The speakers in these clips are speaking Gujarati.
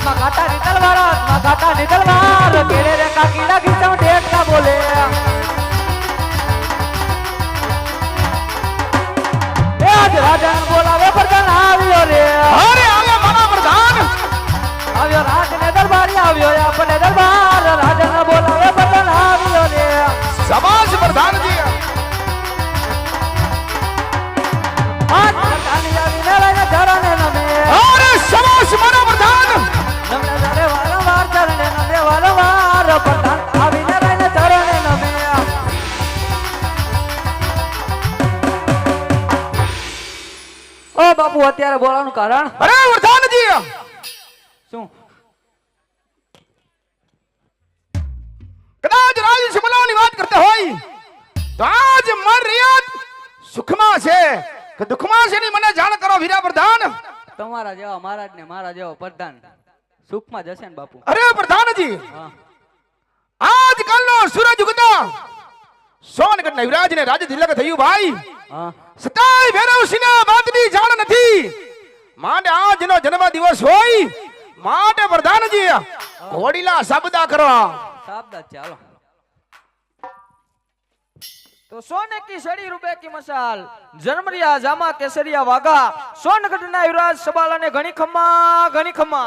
हाथ में काटा निकलवार केले रे का कीड़ा खींचो डेट का बोले आज राजन बोलावे प्रधान आवियो रे अरे आवे मारा प्रधान आवियो राज ने दरबारी आवियो अपने दरबार राजन बोलावे प्रधान आवियो रे शाबाश प्रधान जी आज प्रधान आवी ने लगे धरने नमे अरे शाबाश मारा प्रधान नमे धरे वारंवार चरणे नमे वारंवार प्रधान आवी ने लगे धरने नमे ओ बापू અત્યારે બોલાવાનું કારણ અરે પ્રધાનજી શું કદાચ રાજી સુમલાની વાત કરતા હોય તો આજ મન રિયાત સુખમાં છે કે દુખમાં છે ની મને જાણ કરો વીરા પ્રધાન તમારા જેવા મહારાજ ને મારા જેવો પ્રધાન સુખમાં જશે ને બાપુ અરે પ્રધાનજી હા આજ કાલનો સૂરજ ઉગતા સોનગઢ ના યુવરાજ ને રાજ તિલક થયું ભાઈ હા સતાય ભૈરવસિંહના વાતની જાણ નથી માટે આજનો જન્મ દિવસ હોય માટે પ્રધાનજી ઘોડીલા શબ્દા કરો સાબદા ચાલો तो सोने की सड़ी रुपए की मसाल जन्मरिया जामा केसरिया वागा सोनगढ़ ना युवराज सबाला ने घणी खम्मा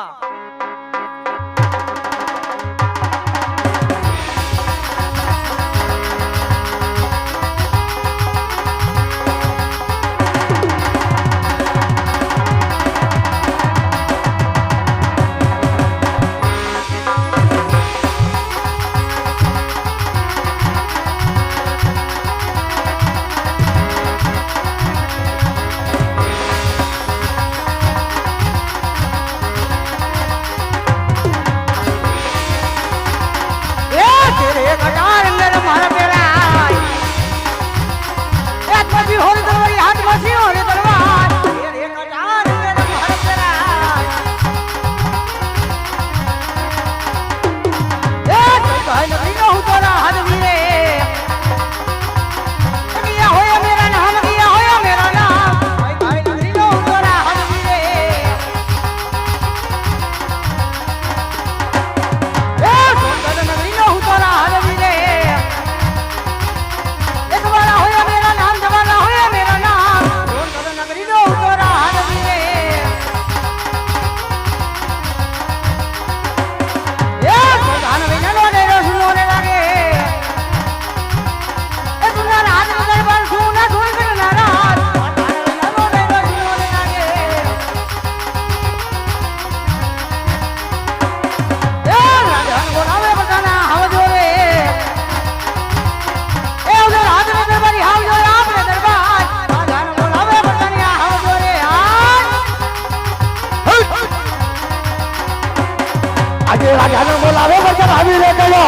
આજે રાજાને બોલાવે બરકર આવી રે ગયો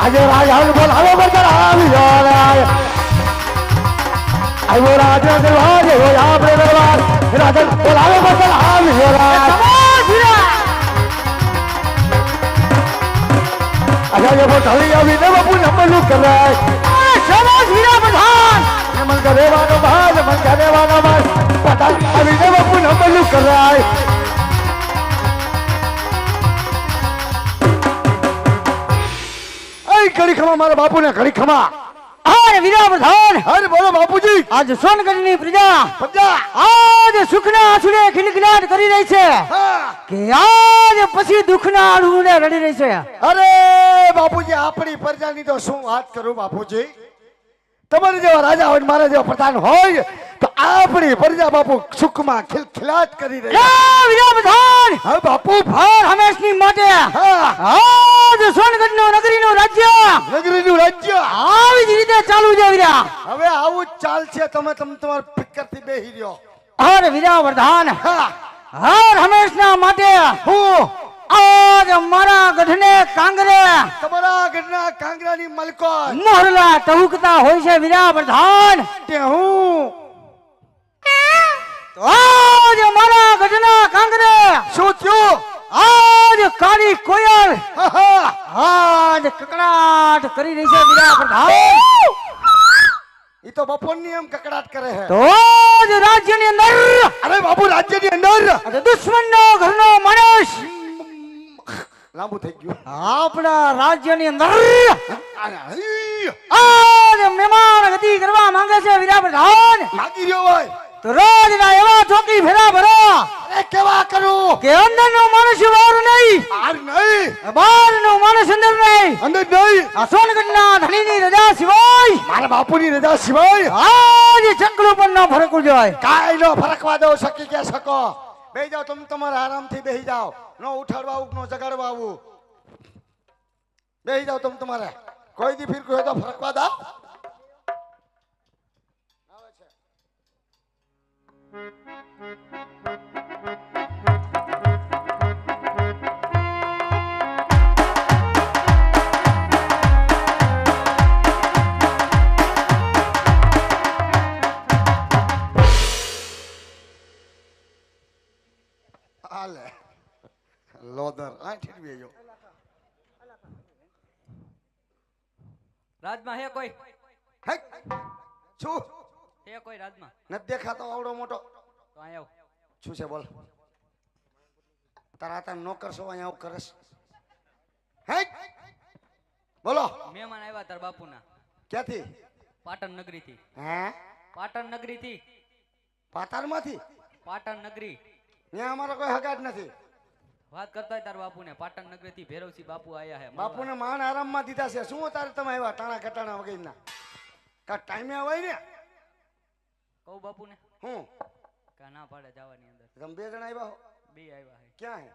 આજે રાજાને બોલાવે બરકર આવી રે આવ્યો રાજા દરબાર હોય આપણે દરબાર રાજા બોલાવે બરકર આવી રે આજે વો ઢળી આવી ને બાપુ નમલું કરે શાબાશ હીરા પ્રધાન નમલ કરેવાનો ભાલ મન કરેવાનો ભાલ પતા આવી ને બાપુ નમલું કરાય घड़ी खमा मारा बापू ने घड़ी खमा अरे वीरा प्रधान अरे बोलो बापूजी आज सोनगढ़ ની પ્રજા આજ સુખના આંસુડે ખિલખિલાટ કરી રહી છે કે આજ પછી દુખના આંસુડે રડી રહી છે અરે બાપુજી આપણી પ્રજાની તો શું વાત કરું બાપુજી તમારે જેવા રાજા હોય મારા જેવા પ્રધાન હોય તો આપણી પ્રજા બાપુ સુખમાં ખિલખિલાટ કરી રહી છે વીરા પ્રધાન હા બાપુ ભાર હંમેશની માટે આજ સોનગઢનો નગરીનું રાજ્ય આવી જ રીતે ચાલુ છે વીરા હવે આવું જ ચાલશે તમે તમારા ફિકરથી બેહી રહ્યો અરે વીરા પ્રધાન હર હંમેશના માટે હું આજ મારા ગઢને કાંગરે તમારા ગઢના કાંગરાની મલકોત મોહરલા ટહુકતા હોય છે વીરા પ્રધાન તે હું તો આજ મારા ગઢના કાંગરે શું થયું આજ કાળી કોયલ આજ કકડાટ કરી રહી છે વીરા પ્રધાન ઈ તો બપોરની એમ કકડાટ કરે છે તો જ રાજ્યની અંદર અરે બાપુ રાજ્યની અંદર અને દુશ્મનનો ઘરનો માણસ લાંબુ થઈ ગયું આપણા રાજ્યની અંદર આય, આજ મહેમાન ગતિ કરવા માંગે છે વીરા પ્રધાન માગી રહ્યો હોય તો રોજના એવા ચોકી ફેરા ભરો અરે કેવા કરું કે અંદરનો માણસ બહાર નહીં આર નહીં બહારનો માણસ અંદર નહીં અંદર નહીં આ સોનગઢના ધણીની રજા સિવાય મારા બાપુની રજા સિવાય આજ ચકલું પણ ન ફરકવું જોઈએ કાઈ નો ફરકવા દો સકી કે શકો બેહી જાઓ તમે તમારા આરામથી બેહી જાઓ નો ઉઠાડવા આવું નો જગાડવા આવું બેહી જાઓ તમે તમારે કોઈ દી ફીર કોઈ તો ફરકવા દો હાલે લોદર આ ઠીરવી ગયો રાજમાં હે કોઈ હે શું હે કોઈ રાજમાં નથી દેખાતો આવડો મોટો તો અહીં આવ શું છે બોલ તારા હતા નોકર છો અહીંયા આવું કરસ હે બોલો મહેમાન આવ્યા તાર બાપુના ક્યાંથી પાટણ નગરીથી હે પાટણ નગરીથી પાતારમાંથી પાટણ નગરી ત્યાં અમારો કોઈ હગાટ નથી વાત કરતા હોય તાર બાપુને પાટણ નગરીથી ભૈરવસિંહ બાપુ આયા હે બાપુને માન આરામમાં દીધા છે શું તારે તમે આવ્યા ટાણા કટાણા વગેરેના કા ટાઈમે આવાય ને કહું બાપુને હું કા ના પાડે જવાની અંદર તમે બે જણા આવ્યા હો બે આવ્યા હે ક્યાં હે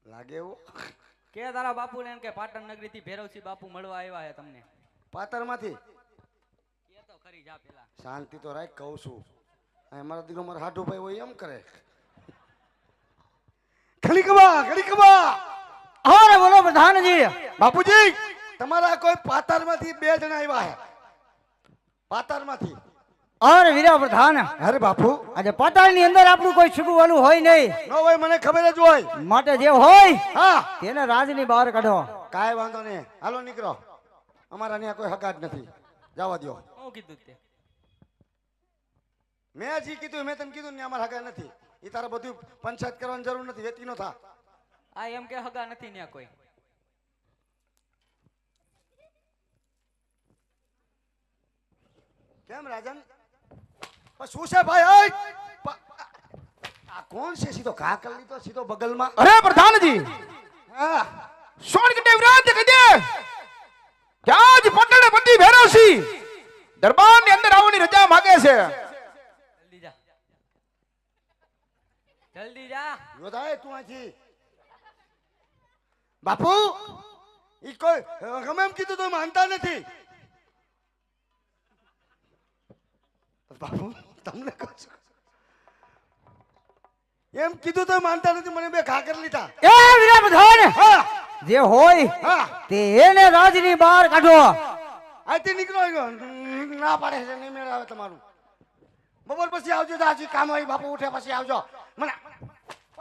લાગે એવું કે તારા બાપુને એમ કે પાટણ નગરીથી ભૈરવસિંહ બાપુ મળવા આવ્યા હે તમને પાતરમાંથી કે તો ખરી જા પેલા શાંતિ તો રાખ કહું છું આ મારા દીકરો મારા હાટુ ભાઈ હોય એમ કરે ખડીકવા અરે બોલો પ્રધાનજી બાપુજી તમારા કોઈ પાતરમાંથી બે જણા આવ્યા હે પાતરમાંથી અરે વીરા પ્રધાન અરે બાપુ આજે પાટણની અંદર આપણું કોઈ છુગું વાલું હોય નહીં નો હોય મને ખબર જ હોય માટે જે હોય હા તેને રાજની બહાર કાઢો કાંઈ વાંધો નહીં હાલો નીકળો અમારા ત્યાં કોઈ હગાટ નથી જવા દો હું કીધું તે મેં જી કીધું મેં તને કીધું ને અમારા હગા નથી એ તારે બધું પંચાયત કરવાની જરૂર નથી વેતી નો થા આ એમ કે હગા નથી ત્યાં કોઈ કેમ રાજન પણ શું છે ભાઈ આ કોણ છે સીધો ઘા કરી લીધો સીધો બગલમાં અરે પ્રધાનજી હા સોનગઢ વિરાજ કહી દે કે આજ પટણે પતિ ભૈરવસિંહ દરબારની અંદર આવવાની રજા માંગે છે જલ્દી જા જલ્દી જા યોધાય તું આથી બાપુ ઈ કોઈ ગમે એમ કીધું તો માનતા નથી બાપુ તમને કહું છું એમ કીધું તો માનતા નથી મને બે ઘા કરી લીધા એ વીરા પ્રધાન હા જે હોય હા તે એને રાજની બહાર કાઢો આથી નીકળો ના પાડે છે નહીં મેળ આવે તમારું બપોર પછી આવજો દાજી કામ હોય બાપુ ઉઠ્યા પછી આવજો મને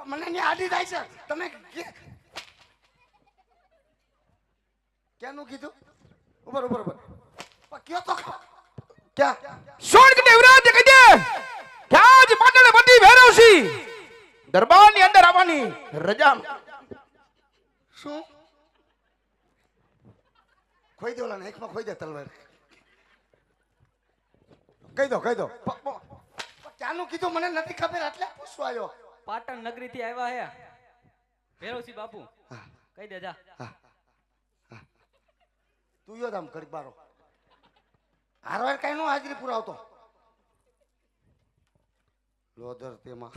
મને ની આડી થાય છે તમે ક્યાંનું કીધું ઉપર ઉપર ઉપર કયો તો ક્યાં સોનગઢ વિરાજ કહી દે કે આજ પટણે પતિ ભૈરવસિંહ દરબારની અંદર આવવાની રજા શું ખોઈ દે ઓલા એકમાં ખોઈ દે તલવાર કહી દો ક્યાંનું કીધું મને નથી ખબર એટલે પૂછવા આવ્યો પાટણ નગરીથી આવ્યા હે ભૈરવસિંહ બાપુ કહી દે જા તું યો આમ કરી બારો હારવાર કઈ નો હાજરી પુરાવતો લોધર તેમાં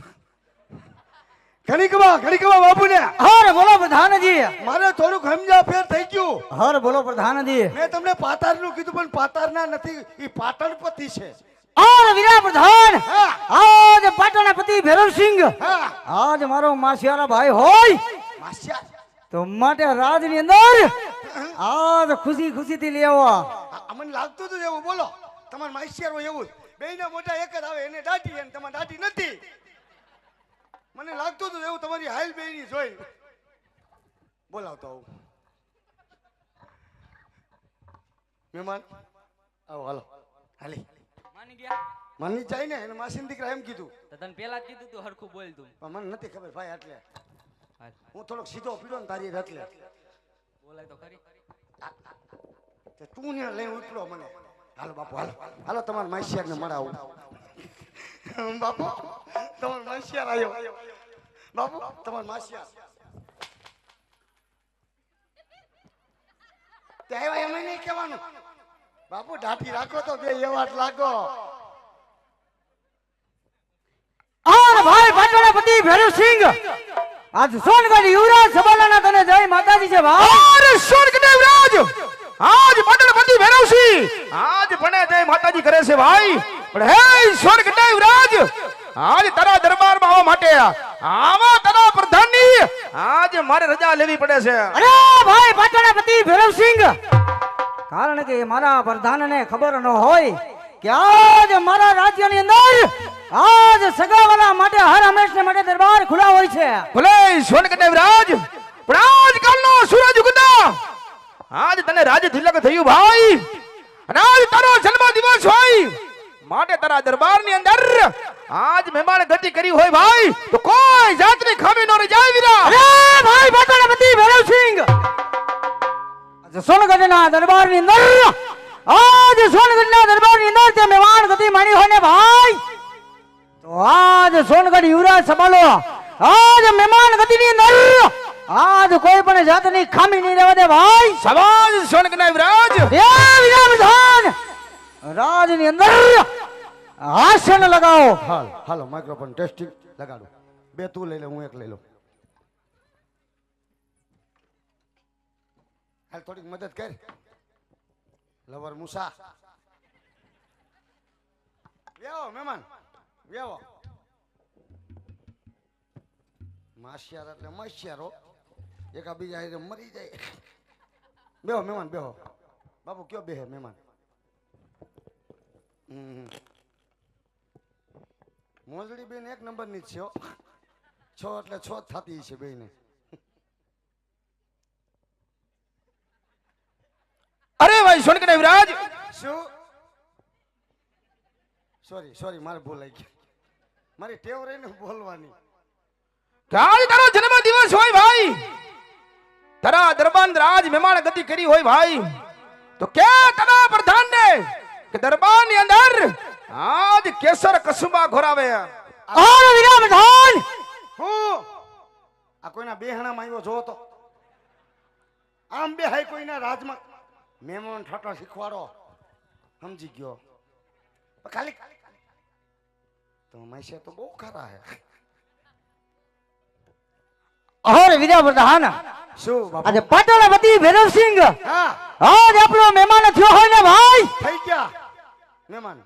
ઘડીકવા બાપુ ને હર બોલો પ્રધાનજી મારે થોડુંક સમજા ફેર થઈ ગયું હર બોલો પ્રધાનજી મેં તમને પાતાર નું કીધું પણ પાતાર ના નથી ઈ પાટણ પતિ છે અરે વીરા પ્રધાન હા આજ પાટણના પતિ ભૈરવસિંહ હા આજ મારો માસિયારા ભાઈ હોય માસ્યા તો માટે રાજની અંદર આજ ખુશી ખુશીથી લેવા મને લાગતું હતું એવું બોલો તમારે માસ્ટર હોય એવું બે ના મોટા એક જ આવે એને દાઢી અને તમારે દાઢી નથી મને લાગતું હતું એવું તમારી હાલ બે ની જોઈ બોલાવતો આવું મહેમાન આવો હાલો હાલી માની ગયા મને જાય ને એને માસીન દીકરા એમ કીધું તો તને પેલા જ કીધું તું હરખું બોલ તું. પણ મને નથી ખબર ભાઈ એટલે હાલ, હું થોડોક સીધો પીડો ને તારી એટલે બોલાય તો ખરી. તે તું ને લઈ ઉપડો મને. હાલો બાપુ હાલો હાલો તમારા માસિયાર ને મળાવું. બાપુ તમારો માસિયાર આવ્યો. બાપુ તમારો માસિયાર તે આવ્યા એમ નહીં કહેવાનું. બાપુ ઢાંકી રાખો તો બે એવા જ લાગો. और भाई पाटोड़ा पति भैरवसिंह आज सोनगढ़ युवराज सभाना तने जय माताजी છે ભાઈ. અરે સ્વર્ગ દેવરાજ આજ મંડળપતિ ભૈરવસિંહ આજ ભણે જય માતાજી કરે છે ભાઈ. પણ હે સ્વર્ગ દેવરાજ આજ તારા દરબારમાં આવવા માટે આવા તારા પ્રધાનની આજ મારે રજા લેવી પડે છે. અરે ભાઈ પાટોડા પતિ ભૈરવસિંહ કારણ કે મારા પ્રધાનને ખબર ન હોય કે આજ મારા રાજ્યની અંદર આજ સગાવાલા માટે હર હંમેશને માટે દરબાર ખુલ્લા હોય છે. ભલે સ્વર્ગ દેવરાજ પણ આજ કાલનો સૂરજ ઉગતા આજ તને રાજ તિલક થયું ભાઈ. અને આજ તારો જન્મ દિવસ હોય માટે તારા દરબારની અંદર આજ મહેમાન ગતિ કરી હોય ભાઈ તો કોઈ જાતની ખામી ન રહી જાય વીરા. અરે ભાઈ પાટોડા પતિ ભૈરવસિંહ આજ સોનગઢના દરબારની અંદર આજ સોનગઢના દરબારની અંદર તે મહેમાન ગતિ માણી હોય ને ભાઈ તો આજ સોનગઢ યુવરાજ સભાલો આજ મહેમાન ગતિની અંદર આજ કોઈ પણ જાતની ખામી નહીં રહેવા દે ભાઈ. સવાજ સોનક દેવરાજ એ વિરામધાન રાજની અંદર આસન લગાવો. હાલ હાલો માઇક્રોફોન ટેસ્ટિંગ લગાડો. બે તું લઈ લે હું એક લઈ લઉં. હાલ થોડીક મદદ કર લવર મુસા. વ્યાવો મહેમાન વ્યાવો. માસિયાર એટલે માસિયારો એકા બીજા હારે મરી જાય. બેહો મહેમાન બેહો. બાપુ કયો બેહે મહેમાન. મોજડી બેન એક નંબર ની જ છે હો. છ એટલે છ જ થતી છે બેને. અરે ભાઈ સોનક દેવરાજ શું સોરી મારે ભૂલાઈ ગઈ. મારી ટેવ રહી ને બોલવાની. કે આજ તારો જન્મ દિવસ હોય ભાઈ તારા દરબાર રાજ મહેમાન ગતિ કરી હોય ભાઈ તો કે તારા પ્રધાન ને કે દરબારની અંદર આજ કેસર કસુંબા ઘોરાવે. ઓર વિરામધાન હું આ કોઈના બેહણામાં આવ્યો જો તો આમ બે હાય કોઈના રાજમાં મહેમાન ઠાઠા શીખવાડો સમજી ગયો. ખાલી તો માઈસે તો બહુ ખરા હે. ઓર વિરામધાન શું બાપુ આજે પાટોડા પતિ ભૈરવસિંહ હા આજ આપણો મહેમાન થયો હોય ને ભાઈ થઈ ગયા મહેમાન.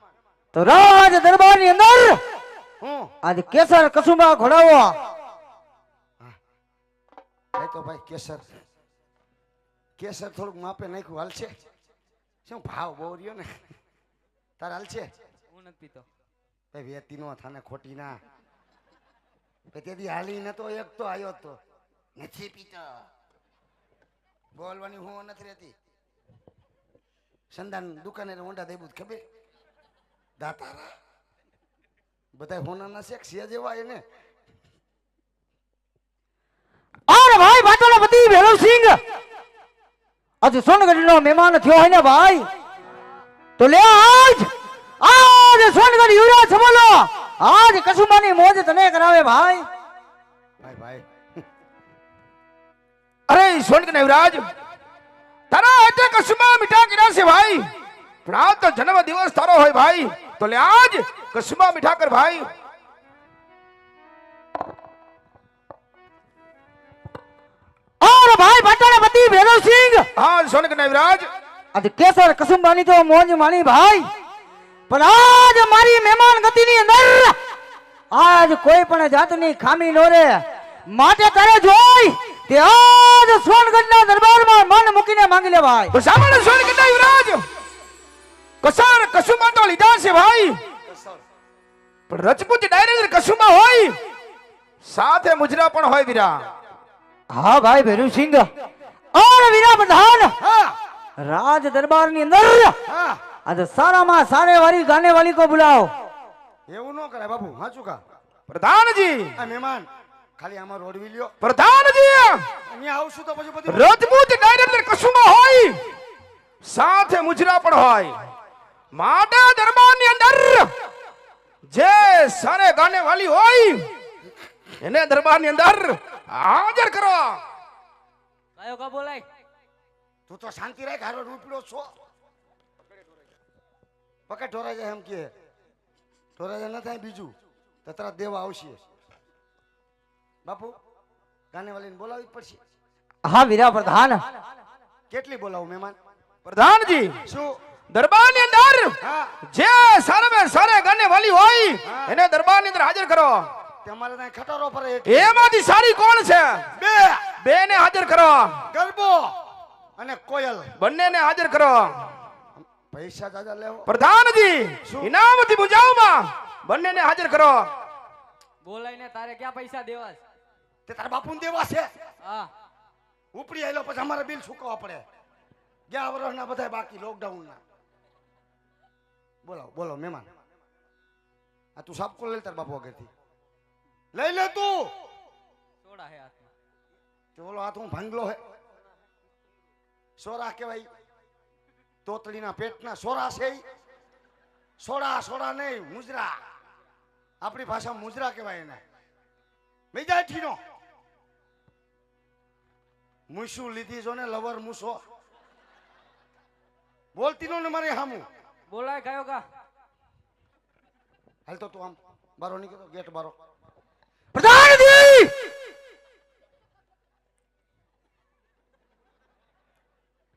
તો રાજ દરબારની અંદર હું આજે કેસર કસુંબા ઘોડાવો. ભાઈ તો ભાઈ કેસર થોડુંક માપે નાખ્યું હાલશે. શું ભાવ બહુ રહ્યો ને તાર હાલશે. હું નથી પીતો. ભાઈ વેતી નો થાને ખોટી ના. તેથી હાલી ને તો એક તો આવ્યો તો નથી પીતો. બોલવાની હું નથી રહેતી. સંદાન દુકાને ઊંડા દેવું ખબર દાતારા બધા હોનાના શેખ સિયા જેવા એને. ઓર ભાઈ પાટોડા પતિ ભૈરવસિંહ આજે સોનગઢનો મહેમાન થયો હોય ને ભાઈ તો લે આજ સોનગઢ યુવરાજ સભાલો આજ કસુંબાની મોજ તને કરાવે ભાઈ. ભાઈ અરે સોનક દેવરાજ તારા હાથે કસુંબા મીઠા કર્યા છે ભાઈ પણ આ તો જન્મ દિવસ તારો હોય ભાઈ તો લે આજ કસુંબા મીઠા કર ભાઈ. ઓર ભાઈ પાટોડા પતિ ભૈરવસિંહ હા સોનક દેવરાજ આજે કેસર કસુંબાની તો મોજ માણી ભાઈ પણ આજ મારી મહેમાન ગતિની અંદર આજ કોઈ પણ જાતની ખામી નો રે માટે તારે જોઈ તે આજ સોનગઢના દરબારમાં મન મૂકીને માંગી લે ભાઈ. તો સામાન્ય સોનક દેવરાજ કસર કસુંબા તો લીધા છે ભાઈ પણ રજપૂત ડાયરેક્ટ કસુંબા હોય સાથે મુજરા પણ હોય વીરા. હા ભાઈ ભૈરવસિંહ ઓર વીરા પ્રધાન હા રાજ દરબારની અંદર હા आज सारा माँ सारे वाली गाने वाली को बुलाओ. એવું ન કરાય બાપુ હાચું કા પ્રધાનજી આ મહેમાન ખાલી આમાં રોડવી લ્યો પ્રધાનજી અહીંયા આવશું તો પછી બધી રાજપૂત ડાયરેક્ટર કશુંમાં હોય સાથે મુજરા પણ હોય માટે દરબારની અંદર જે સારે ગાને વાલી હોય એને દરબારની અંદર હાજર કરો. કયો કા બોલાય તું તો શાંતિ રાખ હારો રૂપિયો છો પકડ ઢોરાઈ જાય એમ કે ઢોરાઈ જાય ન થાય બીજું તો તરત દેવા આવશે બાપુ ગાને વાલીને બોલાવવી જ પડશે હા વીરા પ્રધાન કેટલી બોલાવું મહેમાન પ્રધાનજી શું દરબારની અંદર હા જે સારે સારે ગાને વાલી હોય એને દરબારની અંદર હાજર કરો. તમારે ત્યાં ખટારો ફરે એક એમાંથી સારી કોણ છે બે બે ને હાજર કરો. ગરબો અને કોયલ બંનેને હાજર કરો. પૈસા દાદા લેવો પ્રધાનજી શું? ઇનામથી મુજાવમાં બંનેને હાજર કરો. બોલાઈને તારે ક્યાં પૈસા દેવા છે? તે તારા બાપુને દેવા છે હા ઉપડી આવેલો પછી અમારે બિલ ચૂકવવા પડે ગયા વર્ષના બધા બાકી લોકડાઉનના બોલો બોલો મહેમાન આ તું સાપકો લઈ તાર બાપુ આગળથી લઈ લે તું સોડા હે હાથમાં. તે ઓલો હાથ હું ભાંગલો હે સોરા કહેવાય તોતડીના પેટના સોરા છે ઈ. સોડા સોડા નહીં મુજરા આપણી ભાષામાં મુજરા કહેવાય એને મેજા ઠીનો મુસુ લીધી જો ને લવર મુસો બોલતી નો ને મારી હામું બોલાય કયો કા હાલ તો તું આમ બારો નીકળો ગેટ બારો પ્રધાનજી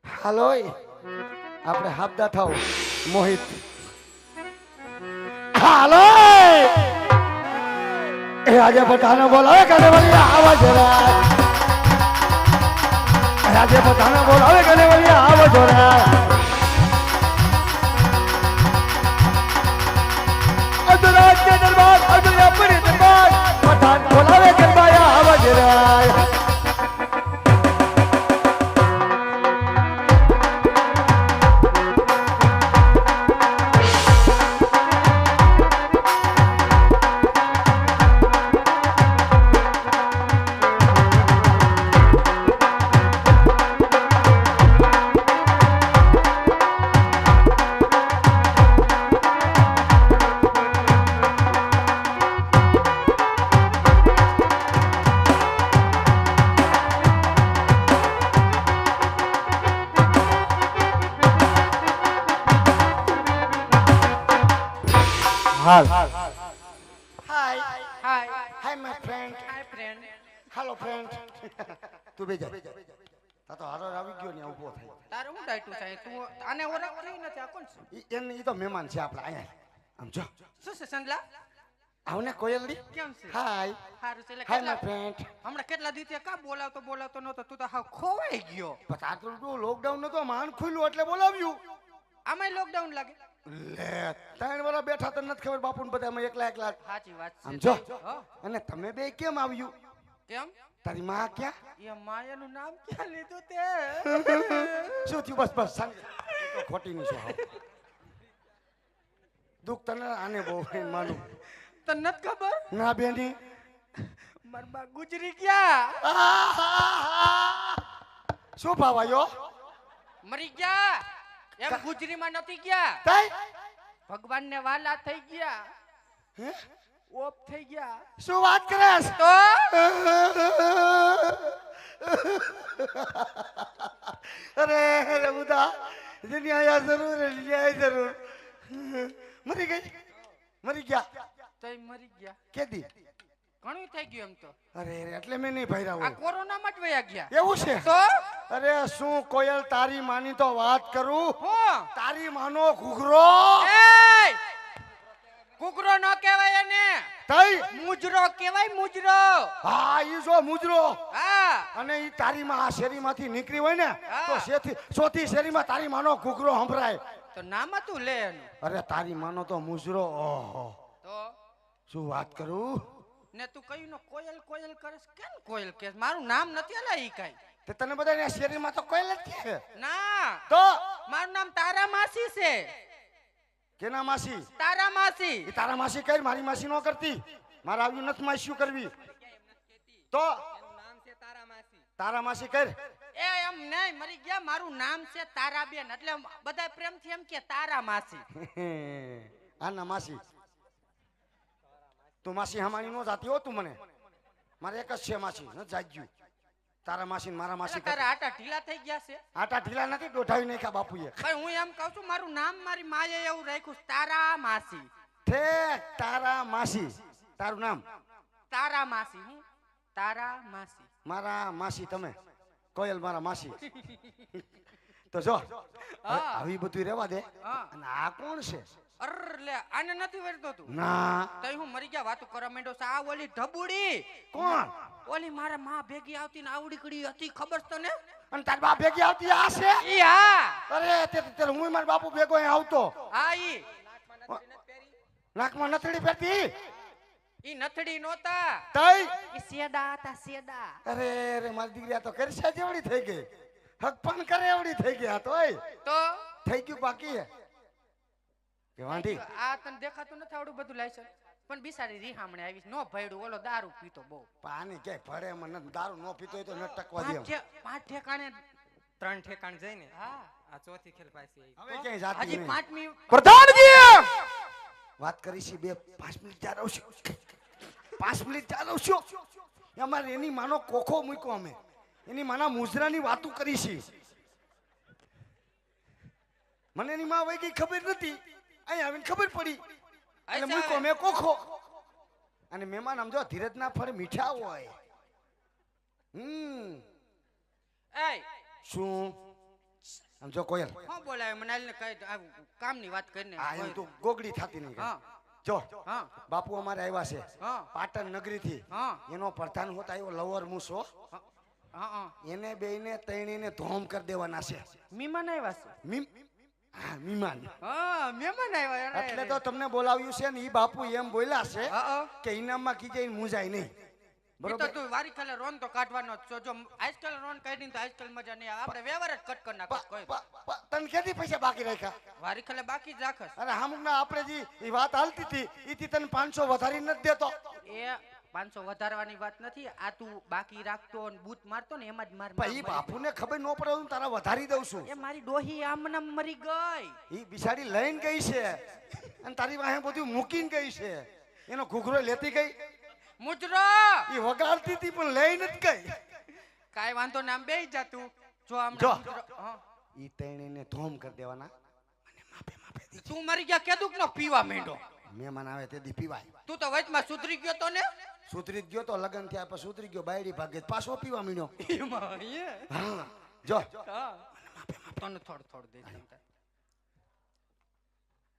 હાલો આપણે હાબદા થાવ મોહિત હાલો એ આજે બધાને બોલાવે કને વળી આવા જરા આજે બધાને બોલાવે કને વળી આવા જરા અદરાજ કે દરબાર અદરાપુરી દરબાર પઠાણ બોલાવે ગરબાયા આવા જરા હાલ hi hi my friend hello friend તું બેજા આ તો હારો આવી ગયો ને ઊભો થઈ તારે હું ડાયટું છે તું આને ઓળખતી નથી આ કોણ છે ઈ તો મહેમાન છે આપણા અહીંયા આમ જો શું છે સંદલા આવને કોયલડી કેમ છે હાય હારું છે એટલે હાય માય કેટલા ફ્રેન્ડ હમણાં કેટલા દિવસે કા બોલાવતો નતો તું તો હાવ ખોવાઈ ગયો પતા તો લોકડાઉન નતો માન ખુલ્લું એટલે બોલાવ્યું આમાંય લોકડાઉન લાગે લે 3 વર્ષ બેઠા તો નથી ખબર બાપુને બધા અમે એકલા એકલા સાચી વાત છે આમ જો હો, અને તમે બે કેમ આવ્યું કેમ તારી માં ક્યાં એ માયાનું નામ ક્યાં લીધું તે શું થયું બસ બસ શાંતિ. તું તો ખોટી નહીં છો હાવ. દુઃખ તને આને બહુ માનું તને નથી ખબર ના બેની માર બા ગુજરી ગયા શું ભાવાયો મરી ગયા એમ ગુજરીમાં નથી ગયા તઈ ભગવાનને વાલા થઈ ગયા હે ઓફ થઈ ગયા શું વાત કરેસ તો અરે રબુદા જેની આયા જરૂર એની આયા જરૂર મરી ગયા તઈ મરી ગયા કેદી ઘણું થઈ ગયું એમ તો અરે એટલે મેં નહીં ભર્યા આ હોય કોરોનામાં જ વયા ગયા એવું છે તો અરે શું કોયલ તારી માની તો વાત કરું હું તારી માનો ઘૂઘરો એય! ઘૂઘરો ન કહેવાય એને તઈ મુજરો કહેવાય મુજરો હા ઈ જો મુજરો હા અને ઈ તારી માં આ શેરીમાંથી નીકળી હોય ને હા. તો ચોથી શેરીમાં તારી માનો ઘૂઘરો સંભળાય તો નામ હતું લે એનું અરે તારી માનો તો મુજરો ઓહો તો શું વાત કરું ને તું કયું નો કોયલ કોયલ કરસ કેમ કોયલ કે મારું નામ નથી આલા ઈ કાઈ તે તને બધા શેરીમાં તો કોયલ જ છે ના તો મારું નામ તારા માસી છે કેના માસી? તારા માસી. એ તારા માસી કઈ, મારી માસી નો કરતી. મારે આવ્યું નથી માસીઓ કરવી. તો તારા માસી કર. એ એમ નહીં મરી ગયા, મારું નામ છે તારાબેન, એટલે બધા પ્રેમથી એમ કે તારા માસી. આના માસી. તું માસી હમાણી નો જાતી હો તું મને. મારે એક જ છે માસી, ન જાગ્યું. તારા માસી ને મારા માસી. તારા આટા ઢીલા થઈ ગયા છે. આટા ઢીલા નથી, દોઢાવી નાખ્યા બાપુએ. ભાઈ હું એમ કહું છું, મારું નામ મારી માએ એવું રાખ્યું છે, તારા માસી. ઠેક તારા માસી. તારું નામ? તારા માસી. હું તારા માસી. મારા માસી તમે. કોયલ મારા માસી. તો જો આવી બધું રેવા દે. હા. અને આ કોણ છે? અર લે, આને નથી વરતો તું. ના. તઈ હું મરી ગયા વાતો કરવા માંડ્યો છે. આ ઓલી ઢબુડી. કોણ? ઓલી મારા માં ભેગી આવતી ને આવડી કડી હતી, ખબર છે તને? અને તાર બાપ ભેગી આવતી આ છે? ઈ હા. અરે તે હું મારા બાપુ ભેગો અહીં આવતો. હા ઈ. નાકમાં નથડી પહેરતી? ઈ નથડી નોતા. તઈ? ઈ સેડા હતા, સેડા. અરે અરે મારી દીકરી આ તો કરશા જેવડી થઈ ગઈ. હક પણ કરે એવડી થઈ ગઈ. આ તોય તો થઈ ગયું બાકી હે કે વાંઢી? આ તને દેખાતું નથી આવડું બધું લાયસન્સ, પણ બિસારી રીહામણે આવી નો ભયડું. ઓલો દારૂ પીતો બહુ. પાણી કે ભડે મને દારૂ નો પીતો હોય તો ન ટકવા દે. પાંચ ઠેકાણે 3 ઠેકાણ જઈને હા. આ ચોથી ખેલ પાછી હવે ક્યાંય જાતી હજી નહીં. પાંચમી પ્રધાનજી વાત કરી છે. 5 મિનિટ ચાલો છો. 5 મિનિટ ચાલો છો. અમારે એની માનો કોખો મૂક્યો. અમે એની માના મુજરાની વાતો કરી છે. મને એની માં વઈ ગઈ ખબર નથી. અહીં આવીને ખબર પડી એટલે મૂક્યો મેં કોખો. અને મહેમાન આમ જો ધીરજ ના ફળે મીઠા હોય. એય શું આમ જો કોયલ હું બોલાય મનાલીને કઈ કામની વાત કરીને. આ એમ તું ગોગડી થાતી નહીં. હા જો હા બાપુ અમારે આવ્યા છે હા પાટણ નગરી થી. હા એનો પ્રધાન હોત આવ્યો લવર મૂસો. હા. એને બેયને તૈણીને ધોમ કરી દેવાના છે. મહેમાન આવ્યા છે. હા મહેમાન. હા મહેમાન આવ્યા. એટલે તો તમને બોલાવ્યું છે ને. ઈ બાપુ એમ બોલ્યા છે હા કે ઇનામમાં કીજે મુંજાય નહીં. તો બરોબર? તું વારી ખાલે રોન તો કાઢવાનો જ છો. જો આજકાલ રોન કાઢીને તો આજકાલ મજા નહીં આવે. આપણે વ્યવહાર જ કટ કરી નાખો. કોઈ તને કેદી પૈસા બાકી રાખ્યા? વારી ખાલે બાકી જ રાખસ. અરે હામુકના આપણે જે ઈ વાત હાલતી હતી ઈથી તને 500 વધારી નથી દેતો. એ 500 વધારવાની વાત નથી. આ તું બાકી રાખતો ને બૂત મારતો ને એમાં જ માર. ભાઈ ઈ બાપુને ખબર ન પડે હું તારા વધારી દઉં છું. એ મારી ડોહી આમને મરી ગઈ. ઈ બિચારી લઈને ગઈ છે અને તારી વાહે બધું મૂકીને ગઈ છે. એનો ઘૂઘરો લેતી ગઈ. મુજરો ઈ વગાડતી હતી પણ લઈ નથી ગઈ. કાઈ વાંધો ને આમ બેહી જા તું. જો આમ જો. હા. ઈ તૈણીને ધોમ કરી દેવાના અને માપે માપે દી. તું મરી ગયા કેદુક નો પીવા માંડ્યો. મહેમાન આવે તે દી પીવાય. તું તો વચમાં સુધરી ગયો તો ને. સુધરી જ ગયો તો લગન થયા પછી સુધરી ગયો. બાયડી ભાગે પાછો પીવા મીણ્યો. એમાં એ હા જો હા તને થોડ થોડ દે દે.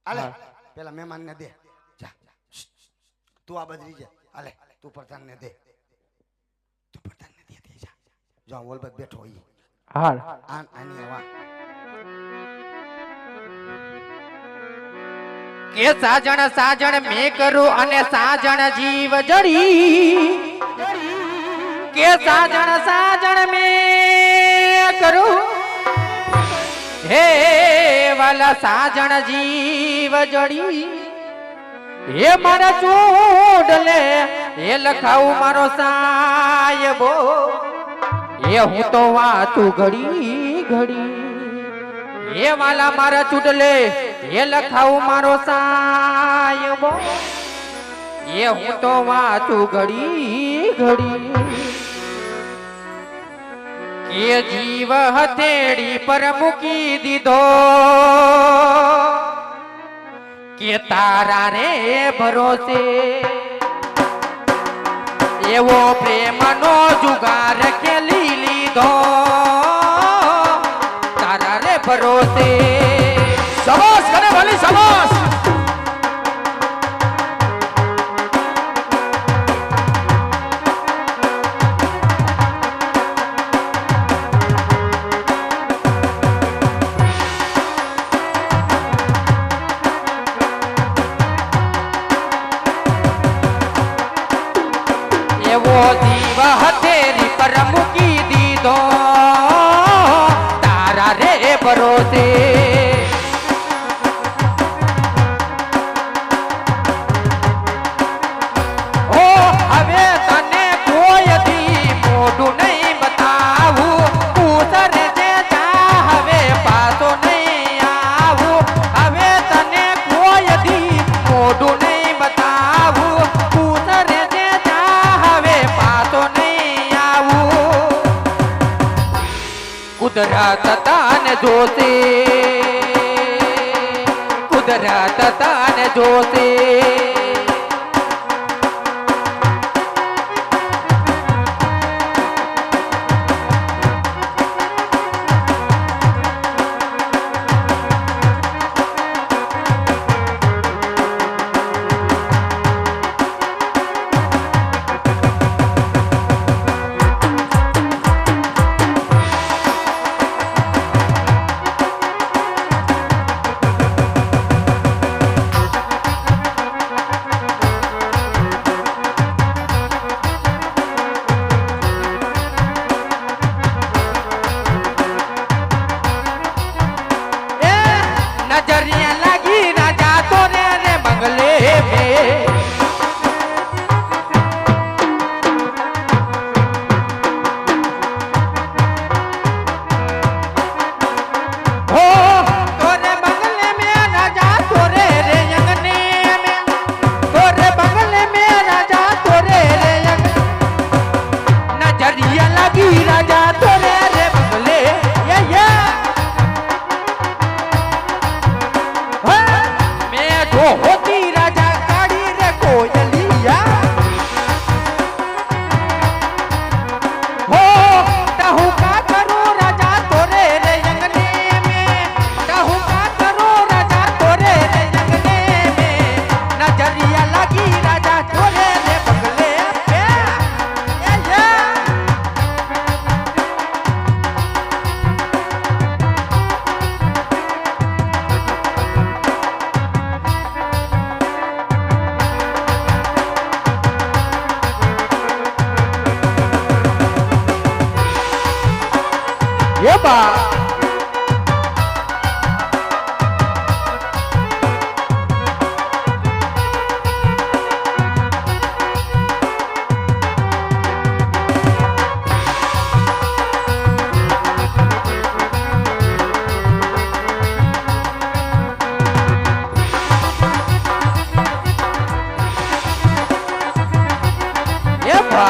આલે પેલા મહેમાનને દે. જા તું આ બદરી જા. આલે તું પ્રધાનને દે. તું પ્રધાનને દે જા. જો વોલબત બેઠો હોય. હાલ આની આવા કે સાજણ સાજણ મેં કરું અને સાજણ જીવ જડી. કે સાજણ સાજણ મેં કરું હે વાલા સાજણ જીવ જડી. હે મારા ચોડલે હે લખાવું મારો સાયબો. હે હું તો વાતું ઘડી ઘડી. હે વાલા મારા ચૂડલે હે લખાવું મારો સાયબો. હે હું તો વાતું ઘડી ઘડી. કે જીવ હથેળી પર મૂકી દીધો. કે તારા રે ભરોસે એવો પ્રેમનો જુગાર ખેલી લીધો. તારા રે ભરોસે. શાબાશ કરે વાલી શાબાશ. એવો જીવ હથેળી પર મૂકી દીધો. તારા રે ભરોસે કુદરત તાને જોશે, કુદરત તાને જોશે. નજરિયા લાગી રાજા તો રે બંગલે મેં. हो तोरे बंगले में राजा तोरे रे अंगने में, तोरे बंगले में राजा तोरे रे अंगने. नजरिया लगी राजा तोरे रे बंगले ये मैं तो होती राजा काड़ी रे कोयलिया. हो टहू का करो राजा तोरे रे अंगने में, टहू का करो राजा तोरे रे अंगने में. नजरिया लगी राजा तोरे रे बंगले पे ये बा ये बा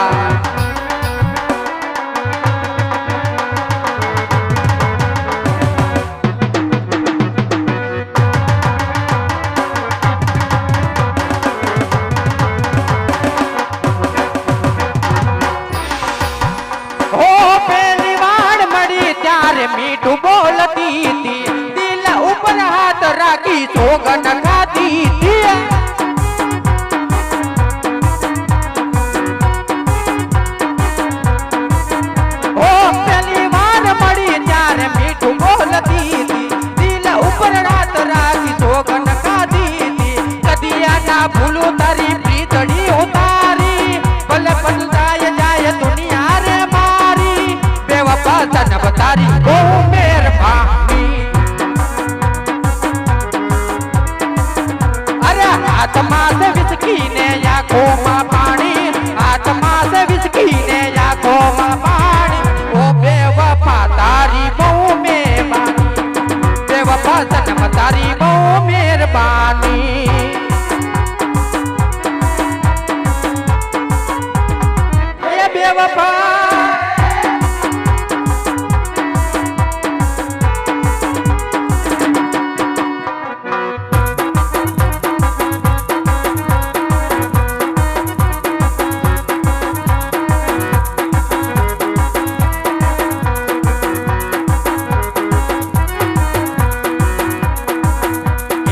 हो पहली बार मड़ी त्यारे मीठू बोलती थी, दिल ऊपर हाथ राखी सोगन खाती थी. हो पहली बार मड़ी त्यारे मीठू बोलती थी, दिल ऊपर हाथ राखी सोगन खाती थी. कदिया ना भूलू तारी प्रीतड़ी उतारी, भले बदलाय जाए दुनिया रे मारी. बेवफा जन्म तारी ओ मेहरबानी. अरे आत्मा से विस्की ने आंखों में पानी, आत्मा से विस्की ने आंखों में पानी. ओ बेवफा तारी बहु मेहरबानी, बेवफा जन्म तारी बहु मेहरबानी. ये बेवफा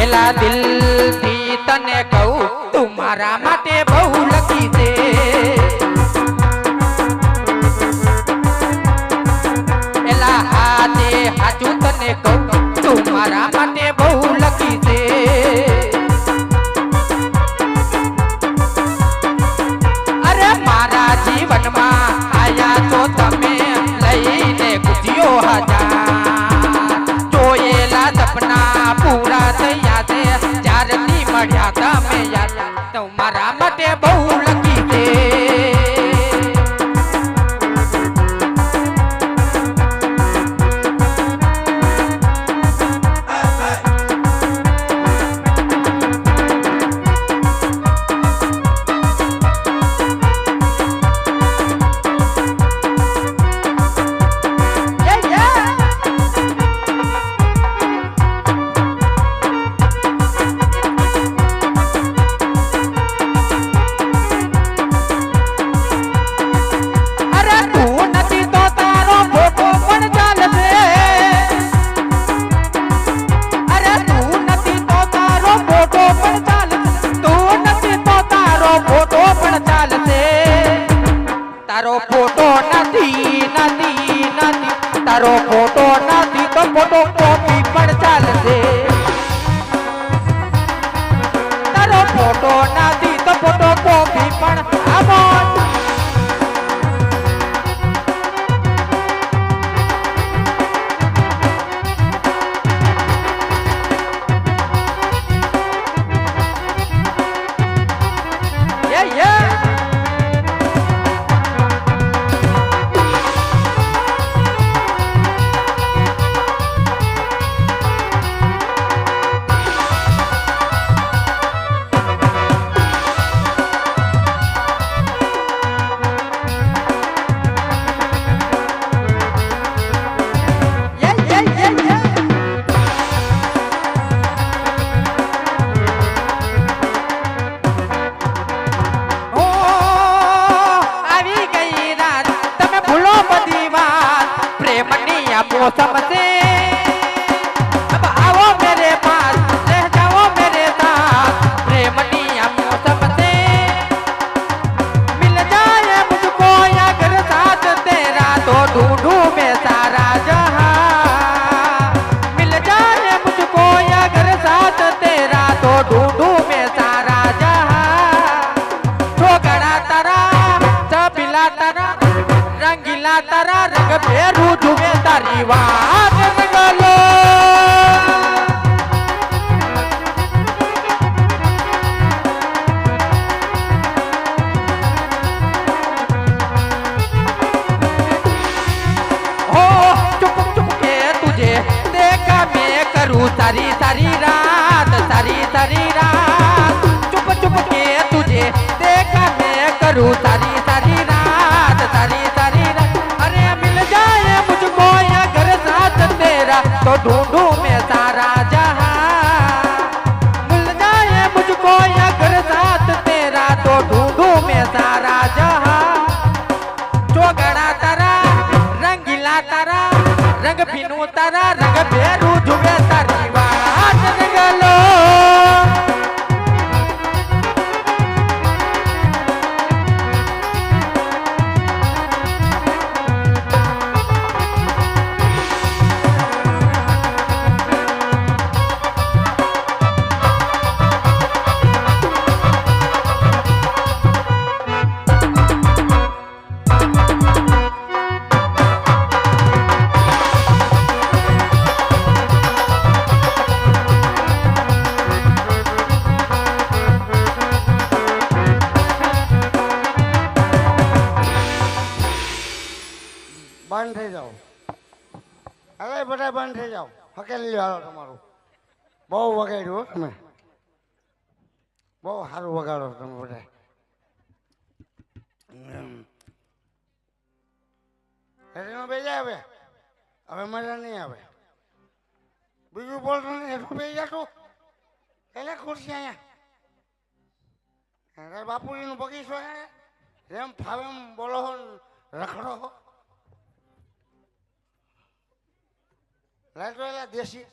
એલા દિલથી તને કહું તું મારા માટે બહુ લકી છે. એલા હાથે હાચું તને કહું તું મારા માટે બહુ લકી છે. અરે મારા જીવનમાં આયા તો તમે લઈને ખુશીઓ હજાર, જોયેલા સપના પૂરા થયા છે જ્યારથી મળ્યા તમે યાર. તો મારા માટે બહુ લકી છે. Yeah, yeah. ઓ આવી ગઈ રાત તમે ભૂલો બધી વાત પ્રેમની આ મોસમ છે अब आओ मेरे पास रह जाओ मेरे साथ प्रेमनी आ मौसम से मिल जाए मुझको अगर साथ तेरा तो ढूंढूं मैं सारा जहां मिल जाए मुझको अगर साथ तेरा तो ढूंढूं मैं सारा जहां छोकड़ा तारा चबीला तारा रंगीला तारा रंग फेरू जुए तारी વાત રંગલો हो चुप चुप के तुझे देखा मैं करूं सारी सारी रात चुप चुप के तुझे देखा मैं करूं सारी सारी रात अरे मिल जाए मुझको अगर साथ तेरा तो ढूंढूं मैं सारा जहां मिल जाए मुझको अगर साथ तेरा तो ढूंढूं मैं सारा जहां ચોગડા તારા રંગીલા તારા રંગ ભીનું તારા રંગ ભેરું જુએ તારી વાત રંગલો બંધ થઈ જાઓ અરે બધા બંધ થઈ જાઓ હકેલી હાલો તમારું બહુ વગાડ્યું હો તમે બહુ સારું વગાડો તમે બધા એમાં બે જાય હવે મજા નહીં આવે બીજું બોલતો નહીં એટલું બે જતું એટલે ખુરશી અહીંયા બાપુજીનું બગીચો જેમ ફાવે એમ બોલો હો રખડો હો લાઈટ એલા દેશી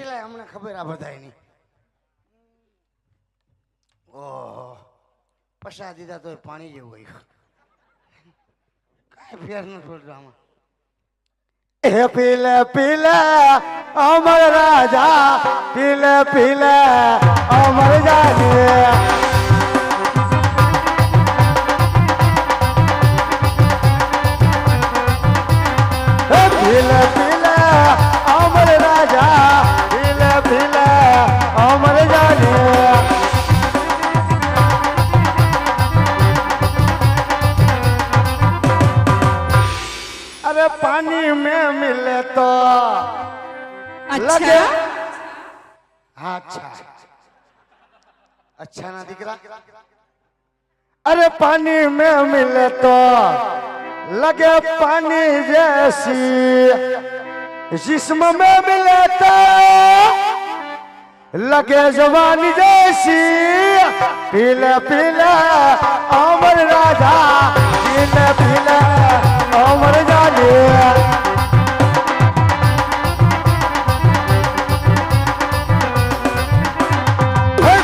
લાય અમને ખબર આ બધા એની ઓહો પૈસા દીધા તો પાણી જેવું હોય કાંઈ ફેર ન છોડતો આમાં હે પીલે પીલે અમર રાજા પીલે પીલે અમર જાને પીલે પીલે અમર રાજા પીલે પીલે અમર જાને अरे पानी में मिले तो लगे हाँ अच्छा ना दिख रहा अरे पानी में मिले तो लगे पानी जैसी जिस्म में मिले तो लगे जवानी जैसी पीले पीले अमर राजा पीले पीले अमर जाने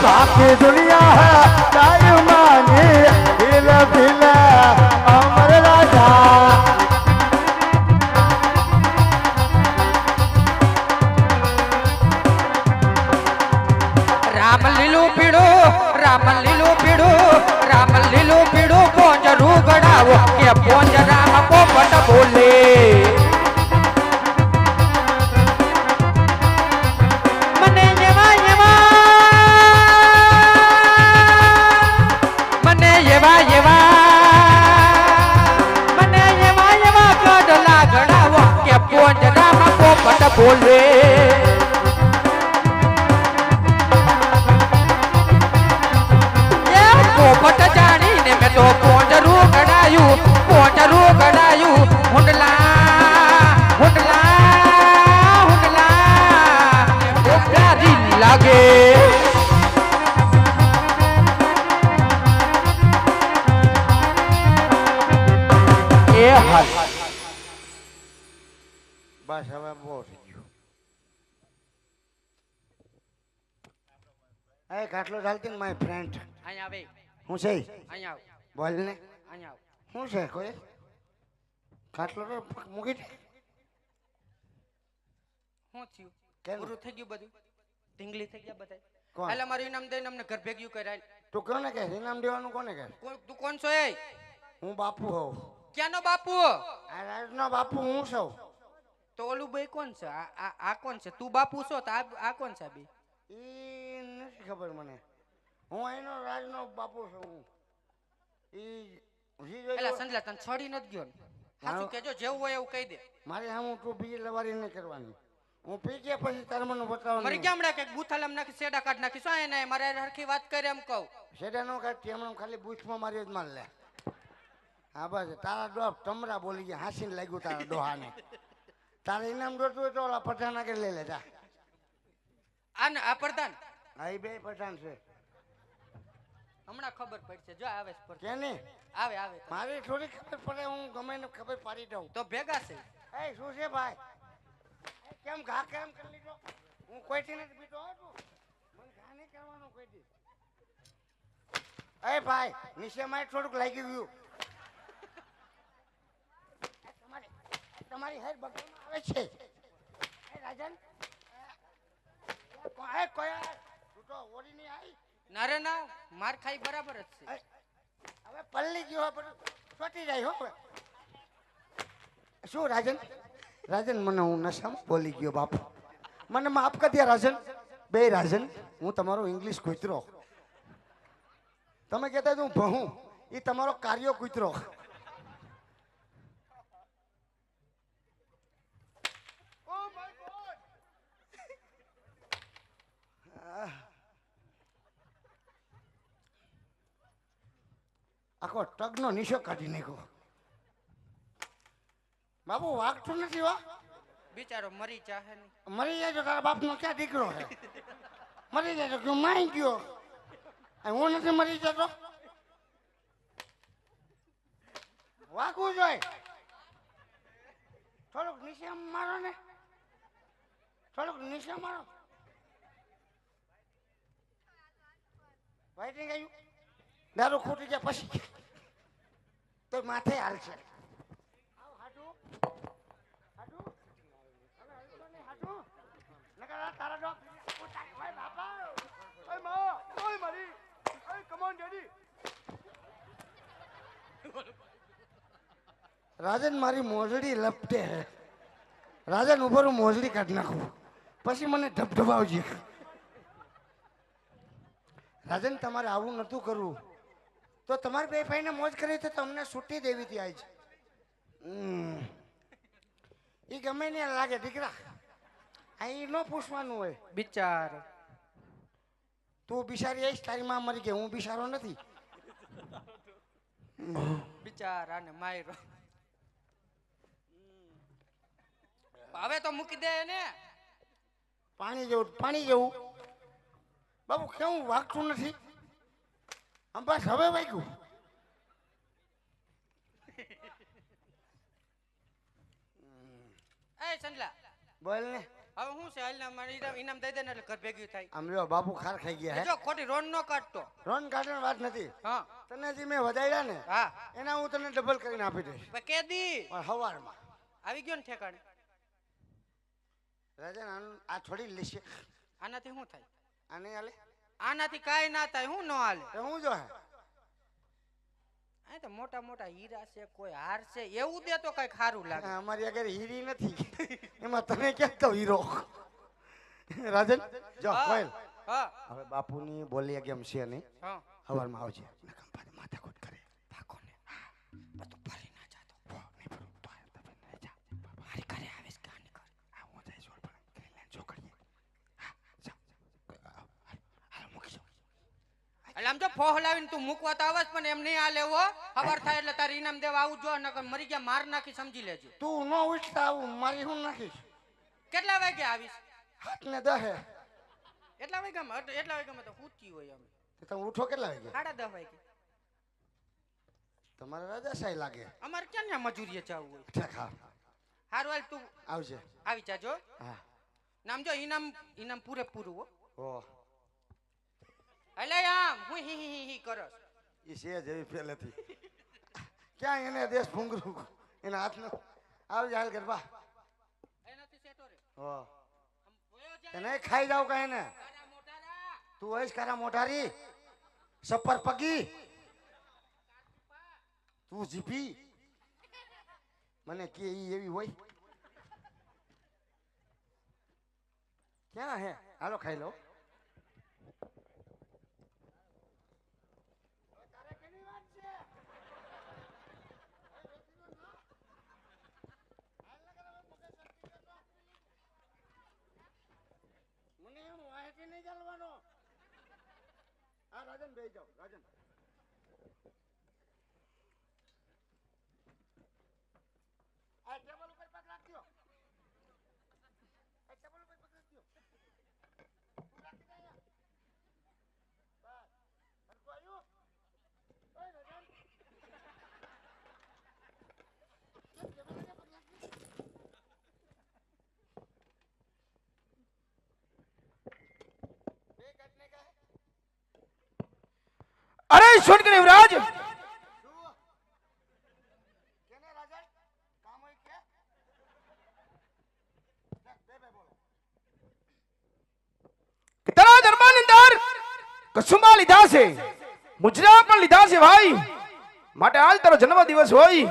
बाकी दुनिया है टाइम मानी पीले पीले अमर राजा રામ લીલું પીળું પોંજરું ગડાવો કે પોંજરામ પોપટ બોલે મને એવા હાલ બસ હવે બહુ થઈ ગયું. એ ખાટલો ચાલતી ને માય ફ્રેન્ડ અહીંયા આવે હું છે અહીંયા આવ બોલ ને અહીંયા આવ શું છે કોઈ ખાટલો તો મૂકી દે. શું થયું કેમ? પૂરું થઈ ગયું બધું ઢીંગલી થઈ ગયા બધા કોણ? એટલે મારું ઇનામ દઈને અમને ઘર ભેગ્યું કરાય તું કોને કહે ઇનામ દેવાનું કોને કહે? તું કોણ છો એ હું બાપુ હોઉં. ક્યાંનો બાપુ આ રાજનો બાપુ હું છું. તો ઓલું ભાઈ કોણ છે આ કોણ છે તું બાપુ છો તો આ કોણ છે બે ઈ નથી ખબર મને. હું એનો રાજનો બાપુ છું. હું ઈ જી જોઈ એલા લો. સંજલા તને છોડી નથી ગયો ને સાચું કેજો જેવું હોય એવું કહી દે મારે હું તું બીજી લવારી નહીં કરવાની. હું પી ગયા પછી તારે મને બતાવવાનું. મરી ગયા હમણાં કઈક બુથાલમ નાખી સેડા કાઢ નાખી શું એને મારે હરખી વાત કરે એમ કહું સેડા નો કાઢતી હમણાં ખાલી બૂથમાં મારી જ માર લે. હા બસ તારા ડોહ ટમરા બોલી ગયા હાસીને લાગ્યું તારા ડોહાને. તારે ઇનામ જોતું હોય તો ઓલા પઠાણ આગળ લઈ લે જા. આ પ્રધાન હા ઈ બે પઠાણ છે. હમણાં ખબર પડશે જો આવે છે પ્રધાન. કેની? આવે આવે મારી થોડી ખબર પડે. હું ગમે એને ખબર પાડી દઉં. તો ભેગા છે એ શું છે ભાઈ? એ કેમ ઘા કેમ કરી લીધો? હું કોઈથી નથી પીતો હો તું. મને ઘા નહીં કરવાનો કોઈથી. એ ભાઈ નીચે મારે થોડુંક લાગી ગયું. તમારી હેર બગલમાં આવે છે. એ રાજન એ કોઈ તું તો ઓરી નહીં આવી. ના રે ના માર ખાઈ બરાબર જ છે હવે પલ્લી ગયો હોય પણ ચોટી જાય હો. શું રાજન? રાજન મને હું નશામાં બોલી ગયો બાપુ. મને માફ કરી દે રાજન. બે રાજન હું તમારો ઇંગ્લિશ કૂતરો. તમે કહેતા હું ભહું એ તમારો કાર્યો કૂતરો. આખો ટગનો નિશો કાઢી નાખ્યો. બાબુ વાગતું નથી હો. બિચારો મરી ચાહે નહીં મરી જાય તો તારા બાપનો ક્યાં દીકરો છે? મરી જાય તો માઈ ગયો. હું નથી મરી જતો. વાગવું જોઈએ. થોડુંક નીચે મારો ને. થોડુંક નીચે મારો. વાઈટિંગ આવ્યું. દારૂ ખૂટી જાય પછી તો માથે હાલશે. રાજન મારી મોજડી લપટે હે. રાજન ઉપર હું મોજડી કાઢી નાખું પછી મને ધબધબાવજે. રાજન તમારે આવું નતું કરવું. તો તમારે બે ભાઈને મોજ કરી તો તમને છૂટી દેવી હતી આજ. એ ગમે ને લાગે દીકરા. અહીં ન પૂછવાનું હોય. બિચારો તું બિચારી આવીશ તારી માં મરી ગઈ. હું બિચારો નથી. બિચારા ને માયરો હવે તો મૂકી દે ને પાણી જેવું પાણી જેવું. બાબુ કેવું વાગતું નથી? આમ બસ હવે વાગ્યું. એ સંજલા બોલ ને. હવે હું છે હાલ મારે ઇનામ દઈ દે ને એટલે ઘર ભેગી થાય આમ જો બાપુ ખાર ખાઈ ગયા હે. જો ખોટી રોન નો કાઢતો રોન ગાર્ડન વાત નથી. હા તને જે મેં વધાર્યા ને હા એના હું તને ડબલ કરીને આપી દઈશ. કેદી પણ હવારમાં. આવી ગયો ને ઠેકાણે રાજન આ થોડી લેશે. આનાથી શું થાય? આને હાલે આનાથી કાંઈ ના થાય હું ન હાલે તો હું જો હે આ તો મોટા મોટા હીરા છે કોઈ હાર છે એવું દે તો કઈ સારું લાગે અમારી આગળ હીરી નથી. એમાં તને ક્યાં તો હીરો. રાજન જો હા, કોઈલ હા હવે બાપુની બોલી કેમ છે નહીં. હા હવારમાં આવજે. માથાકૂટ કરે. ભાગો ને બધું ફરી ના જાતો નહીં ભરું તો આ તમે નહીં જા. મારી ઘરે આવીશ કે આની ઘરે આ હું જાય જોડ પણ કઈ લેન છોકરીએ. હા જાઓ. હાલ મૂકી જાઓ. એટલે આમ જો ફોહ લાવીને તું મૂકવા તો આવસ પણ એમ નહીં હાલે હો ખબર થાય એટલે તારે ઇનામ દેવા આવું જો નકર મરી ગયા માર નાખી સમજી લેજો તું ન ઉઠતા આવું મારી હું નાખીશ. કેટલા વાગે આવીશ? 7 ને 10. એટલા વાગ્યામાં તો સૂતી હોય અમે તમે ઉઠો કેટલા વાગે? 10:30 વાગે તમારે રાજા સાઈ લાગે અમારે ક્યાં ન્યા મજૂરીએ જવું હોય ઠેકા હારું હાલ તું આવશે આવી જાજો હા નામ જો ઇનામ પૂરેપૂરું હો ઓ એટલે આમ હું હી કરસ એ છે જેવી પહેલેથી ક્યાં એને દેશ ભૂંગરું એના હાથનો આવજે હાલ ગરબા એનાથી સેટો રે હો આમ ભોયો જાય એને ખાઈ જાવ કઈ ને તારા મોટારા તું હોઈશ કારા મોઢારી સપર પગી તું જીપી મને કે ઈ એવી હોય ક્યાં હે હાલો ખાઈ લો મને એમ વાહેથી નહીં ચાલવાનો આ રાજન બેહી જાઓ રાજન આ ટેબલ ઉપર પગ રાખજો આ ટેબલ ઉપર પગ રાખજો તું રાખી દે અહીંયા બસ હરકો આવ્યું ઓય રાજન બે કાટને કા અરે સુન કે યુવરાજ કેને રાજન કામ હોય કે બે બોલો કે તારા દરબારની અંદર કસુંબા લીધા છે મુજરા પણ લીધા છે ભાઈ માટે આજ તારો જન્મદિવસ હોય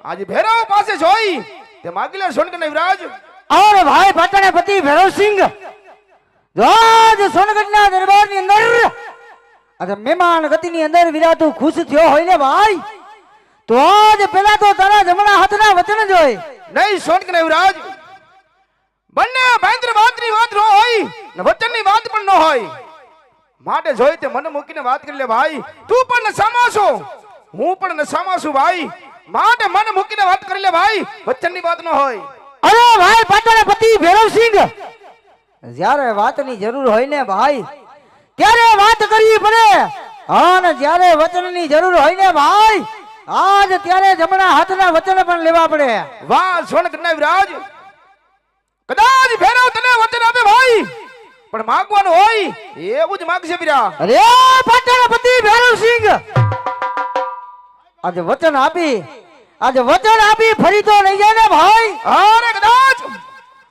આજે ભૈરવ પાસે જોઈ તે માગી લે સોનકર યુવરાજ और भाई पटने पति भैरव सिंह आज सोनगढ़ दरबार ની અંદર આજે મહેમાન ગતિ ની અંદર વિરાતું ખુશ થયો હોય ને ભાઈ તો આજ પેલા તો તારા જમણા હાથના વચન જોઈ નહીં સોનકર યુવરાજ બંને ભાઈન્દ્ર વાતની વાત ન હોય ને વચનની વાત પણ ન હોય માટે જોઈ તે મન મૂકીને વાત કરી લે ભાઈ તું પણ નશામાં છો હું પણ નશામાં છું ભાઈ માટે મન મૂકીને વાત કરી લે ભાઈ વચનની વાત ન હોય અરે ભાઈ પટને પતિ ભૈરવ સિંહ જ્યારે વાતની જરૂર હોય ને ભાઈ ત્યારે વાત કરવી પડે અને જ્યારે વચનની જરૂર હોય ને ભાઈ આજ ત્યારે જમણા હાથના વચન પણ લેવા પડે વાહ સોનકર યુવરાજ કદાચ ભૈરવ તને વચન આપે ભાઈ પણ માંગવાનું હોય એવું જ માંગશે બીરા અરે પટનપતિ ભૈરવ સિંહ આજે વચન આપી ફરી તો નહીં જાય ને ભાઈ અરે કદાચ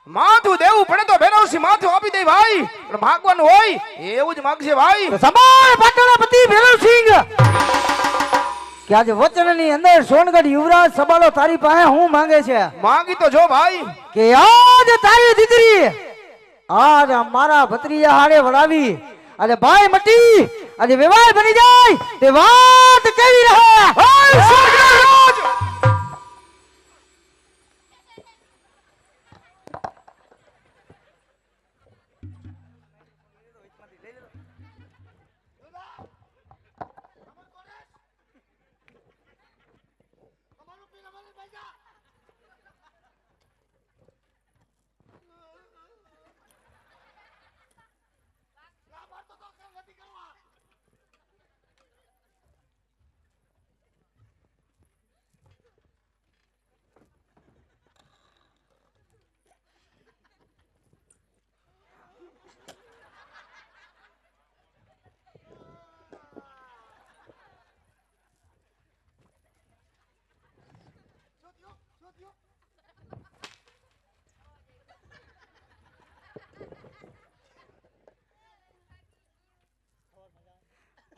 માથું દેવું પડે તો ભૈરવસિંહ માથું આપી દે ભાઈ પણ માંગવાનું હોય એવું જ માંગશે ભાઈ તો સંભાળ પટનપતિ ભૈરવ સિંહ કે આજે વચનની અંદર સોનગઢ યુવરાજ સબાલો તારી પાસે હું માંગે છે માંગી તો જો ભાઈ કે આજ તારી દીકરી આજ મારા ભત્રીજા હારે વળાવી આજે ભાઈ મટી આજે વિવાહ બની જાય તે વાત કેવી રહે ઓય સોનકર યુવરાજ! તમારું પીર અમારે ભાઈજા ના મારતો તો કેમ નથી કરવા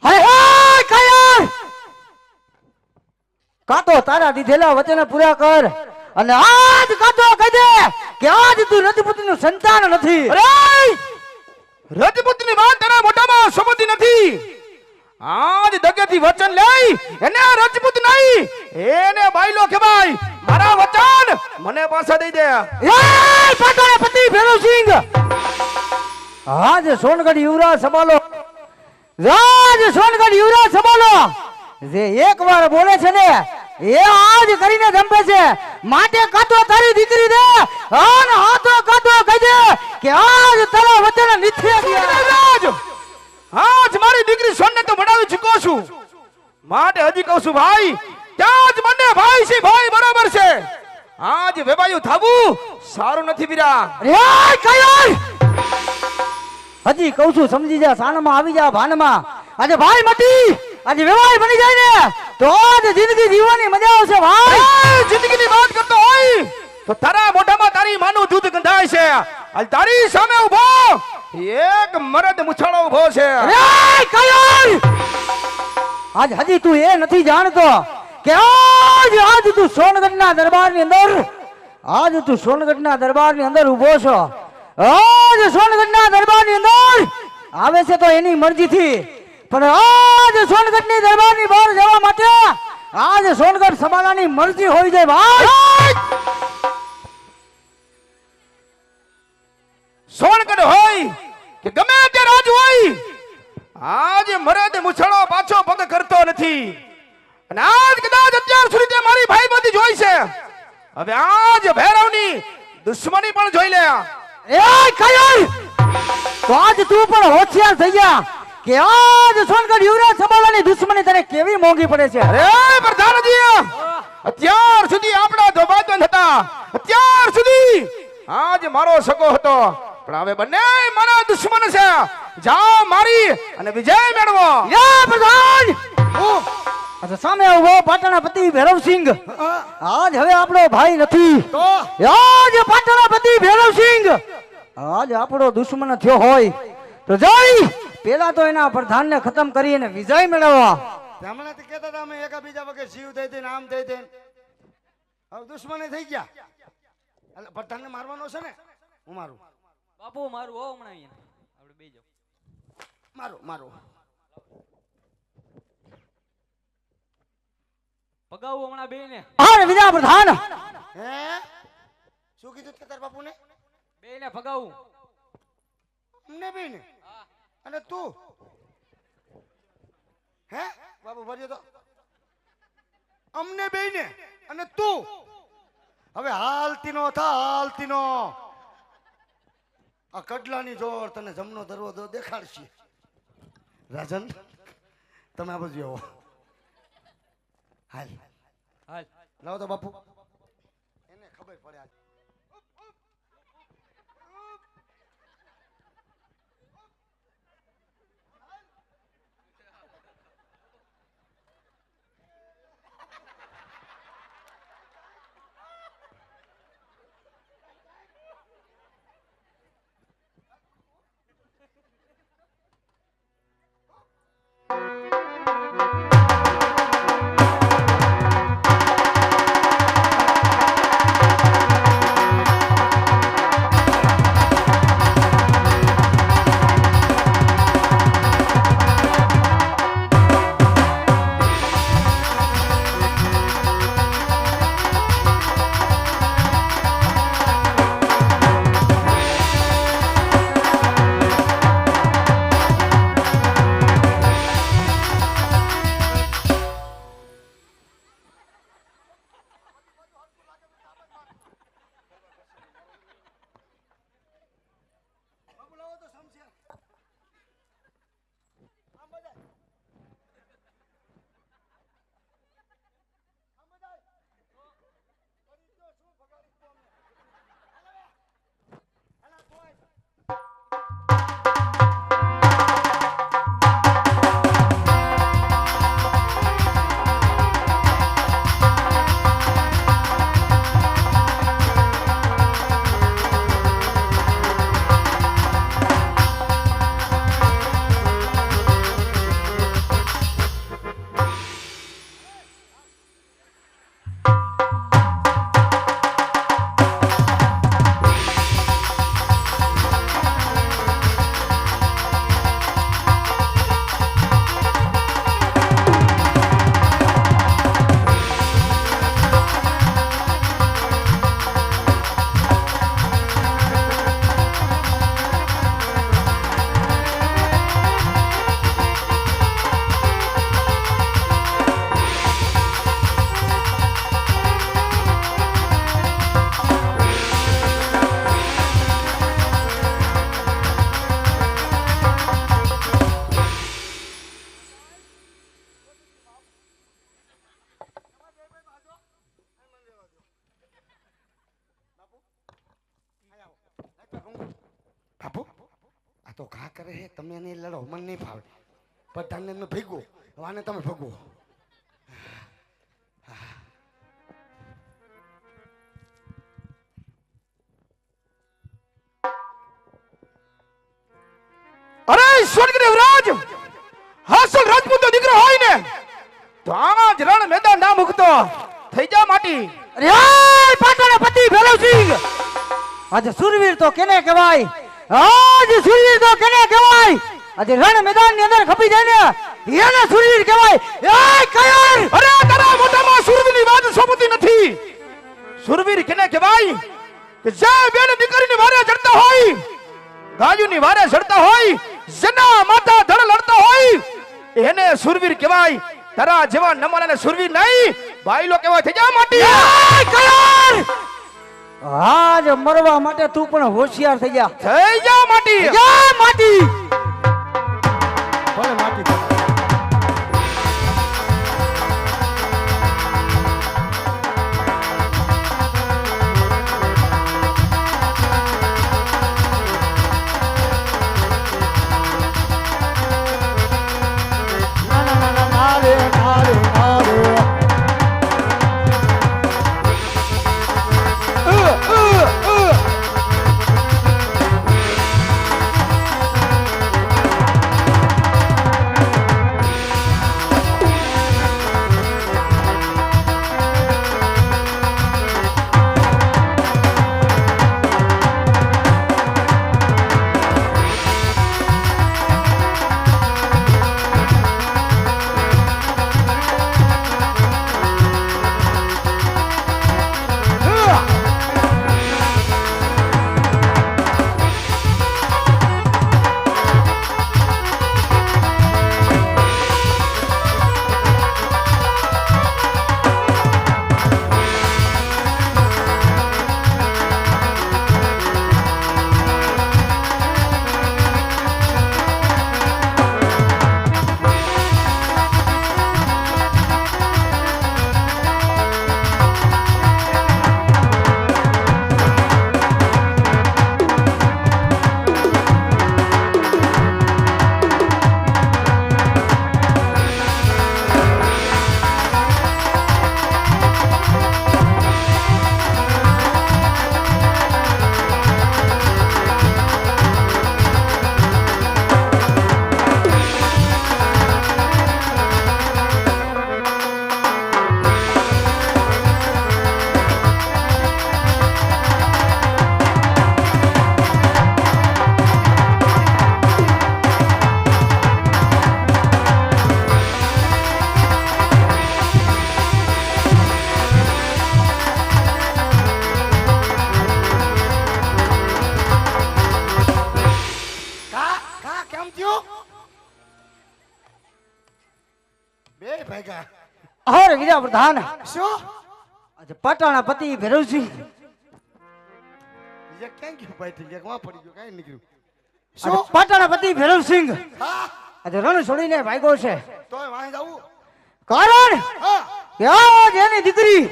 હાય હાય કાયર કાતો તારા દીધેલા વચન પૂરા કર અને આજ કાતો કહી દે કે આજ તું રજપૂતનું સંતાન નથી અરે રજપૂતની વાત તારા મોઢામાં સમજતી નથી આજ દગેથી વચન લઈ એને રજપૂત નહીં એને બાયલો કહેવાય મારા વચન મને પાછા દઈ દે એ પટનપતિ ભૈરવ સિંહ આજ સોનગઢ યુવરાજ સબાલો જે એક વાર બોલે છે ને એ આજ કરીને જંપે છે માટે કાતો તારી દીકરી દે અને હાથો કાતો કહી દે કે આજ તારા વચન નીચે ગયા રાજ આજ મારી દીકરી સોનને તો ભણાવી ચૂકો છું માટે હજી કહું છું ભાઈ ત્યાં જ બંને ભાઈ છે ભાઈ બરાબર છે. આજ વેવાયું થાવું સારું નથી વીરા. અરે કયો હજી કહું છું સમજી જા, સાનમાં આવી જા ભાનમાં. આજે ભાઈ મટી આજે વેવાય બની જાય ને તો આજે જિંદગી જીવવાની મજા આવશે ભાઈ. એ જિંદગીની વાત કરતો હોય તો તારા મોઢામાં તારી માનું દૂધ ગંધાય છે. આજ તારી સામે ઊભો એક મરદ મુછાળો ઊભો છે. અરે કયો આજ હજી તું એ નથી જાણતો કે આજ તું સોનગઢના દરબારની અંદર સોનગઢના દરબારની અંદર ઊભો છો. આજ સોનગઢના દરબારની અંદર આવે છે તો એની મરજીથી, પણ આજ સોનગઢની દરબારની બહાર જવા માટે આજ સોનગઢ સબાલાની મરજી હોઈ જાય ભાઈ. સોનગઢ હોય કે ગમે તે રાજ હોય, આજ મરદ મુછાળો પાછો પગ કરતો નથી. અને આજ કદાચ અત્યાર સુધી તે મારી ભાઈબંધી જોઈ છે, હવે આજ ભૈરવની દુશ્મની પણ જોઈ લે. એ કયો તો આજ તું પણ હોશિયાર થઈ જા કે આજ સોનગઢ યુવરાજ સબાલાની દુશ્મની તને કેવી મોંઘી પડે છે. અરે પ્રધાનજી, અત્યાર સુધી આપણા ધોબાદન હતા, અત્યાર સુધી આજ મારો સગો હતો, પણ હવે બંને મારા દુશ્મન છે. જાઓ મારી અને વિજય મેળવો. યા પ્રધાન અચ્છા સામે ઉભો પાટણના પતિ ભૈરવસિંહ આજ હવે આપણો ભાઈ નથી. તો આજ પાટણના પતિ ભૈરવસિંહ આજ આપણો દુશ્મન થયો હોય તો જઈ પેલા તો એના પ્રધાનને ખતમ કરી અને વિજય મેળવવા. હમણાં તો કહેતા હતા અમે એકા બીજા વગર જીવ દઈ દઈને આમ દઈ દઈને, હવે દુશ્મની થઈ ગયા. એટલે પઠાણને મારવાનો છે ને, હું મારું બાપુ મારું હો હમણાં અહીંયા આપણે બે જાવ. મારું મારું પગાવું હમણાં બે ને હા વિજય પ્રધાન હે શું કીધું તે તાર બાપુને? બે ને પગાવું. અમને બી ને અને તું હે બાપુ ભર્યો તો અમને બે ને અને તું હવે હાલતીનો થા હાલતીનો. આ કડલાની જોર તને જમનો દરવાજો દેખાડશે. રાજન તમે આ બાજુ આવો. હાલ હાલ લાવો તો બાપુ, એને ખબર પડે આજ. તો ઘા કરે હે, તમે એને લડો, મને નહીં ફાવે. પ્રધાનને મેં ભેગો, આને તમે ભગવો. અરે સ્વર્ગ દેવરાજ, હાસલ રાજપૂતનો દીકરો હોય ને તો આજ રણ મેદાન ના મુકતો. થઈ જા માટી. અરે પાટણ પતિ ભૈરવસિંહ, આજે સુરવીર તો કેને કહેવાય? આજે સુરવીર તો કેને કહેવાય? આજે રણ મેદાન ની અંદર ખપી જાય ને એને સુરવીર કહેવાય. એ કયર! અરે તારા મોઢામાં સુરવીરની વાત સોપતી નથી. સુરવીર કેને કહેવાય? કે જે બેન દીકરીની વારે ચડતા હોય, ગાયુની વારે ચડતા હોય, જેના માથા ધડ લડતા હોય એને સુરવીર કહેવાય. તારા જેવા નમૂનાને સુરવીર નહીં, ભાઈલો કહેવાય. થઈ જા માટી. એ કયર! આજ મરવા માટે તું પણ હોશિયાર થઈ જા. થઈ જા માટી. જા માટી. ભલે માટી ભલે. અરે વીરા પ્રધાન, શું આજે પાટણ પતિ ભૈરવસિંહ જે ક્યાં ગયું ભાઈ? ઠીક છે, વાં પડી ગયો, કાંઈ નીકળ્યું. આજે શું પાટણ પતિ ભૈરવસિંહ હા આજે રણ છોડીને ભાગ્યો છે. તોય વાંહે જાવું. કારણ હા કે આજ એની દીકરી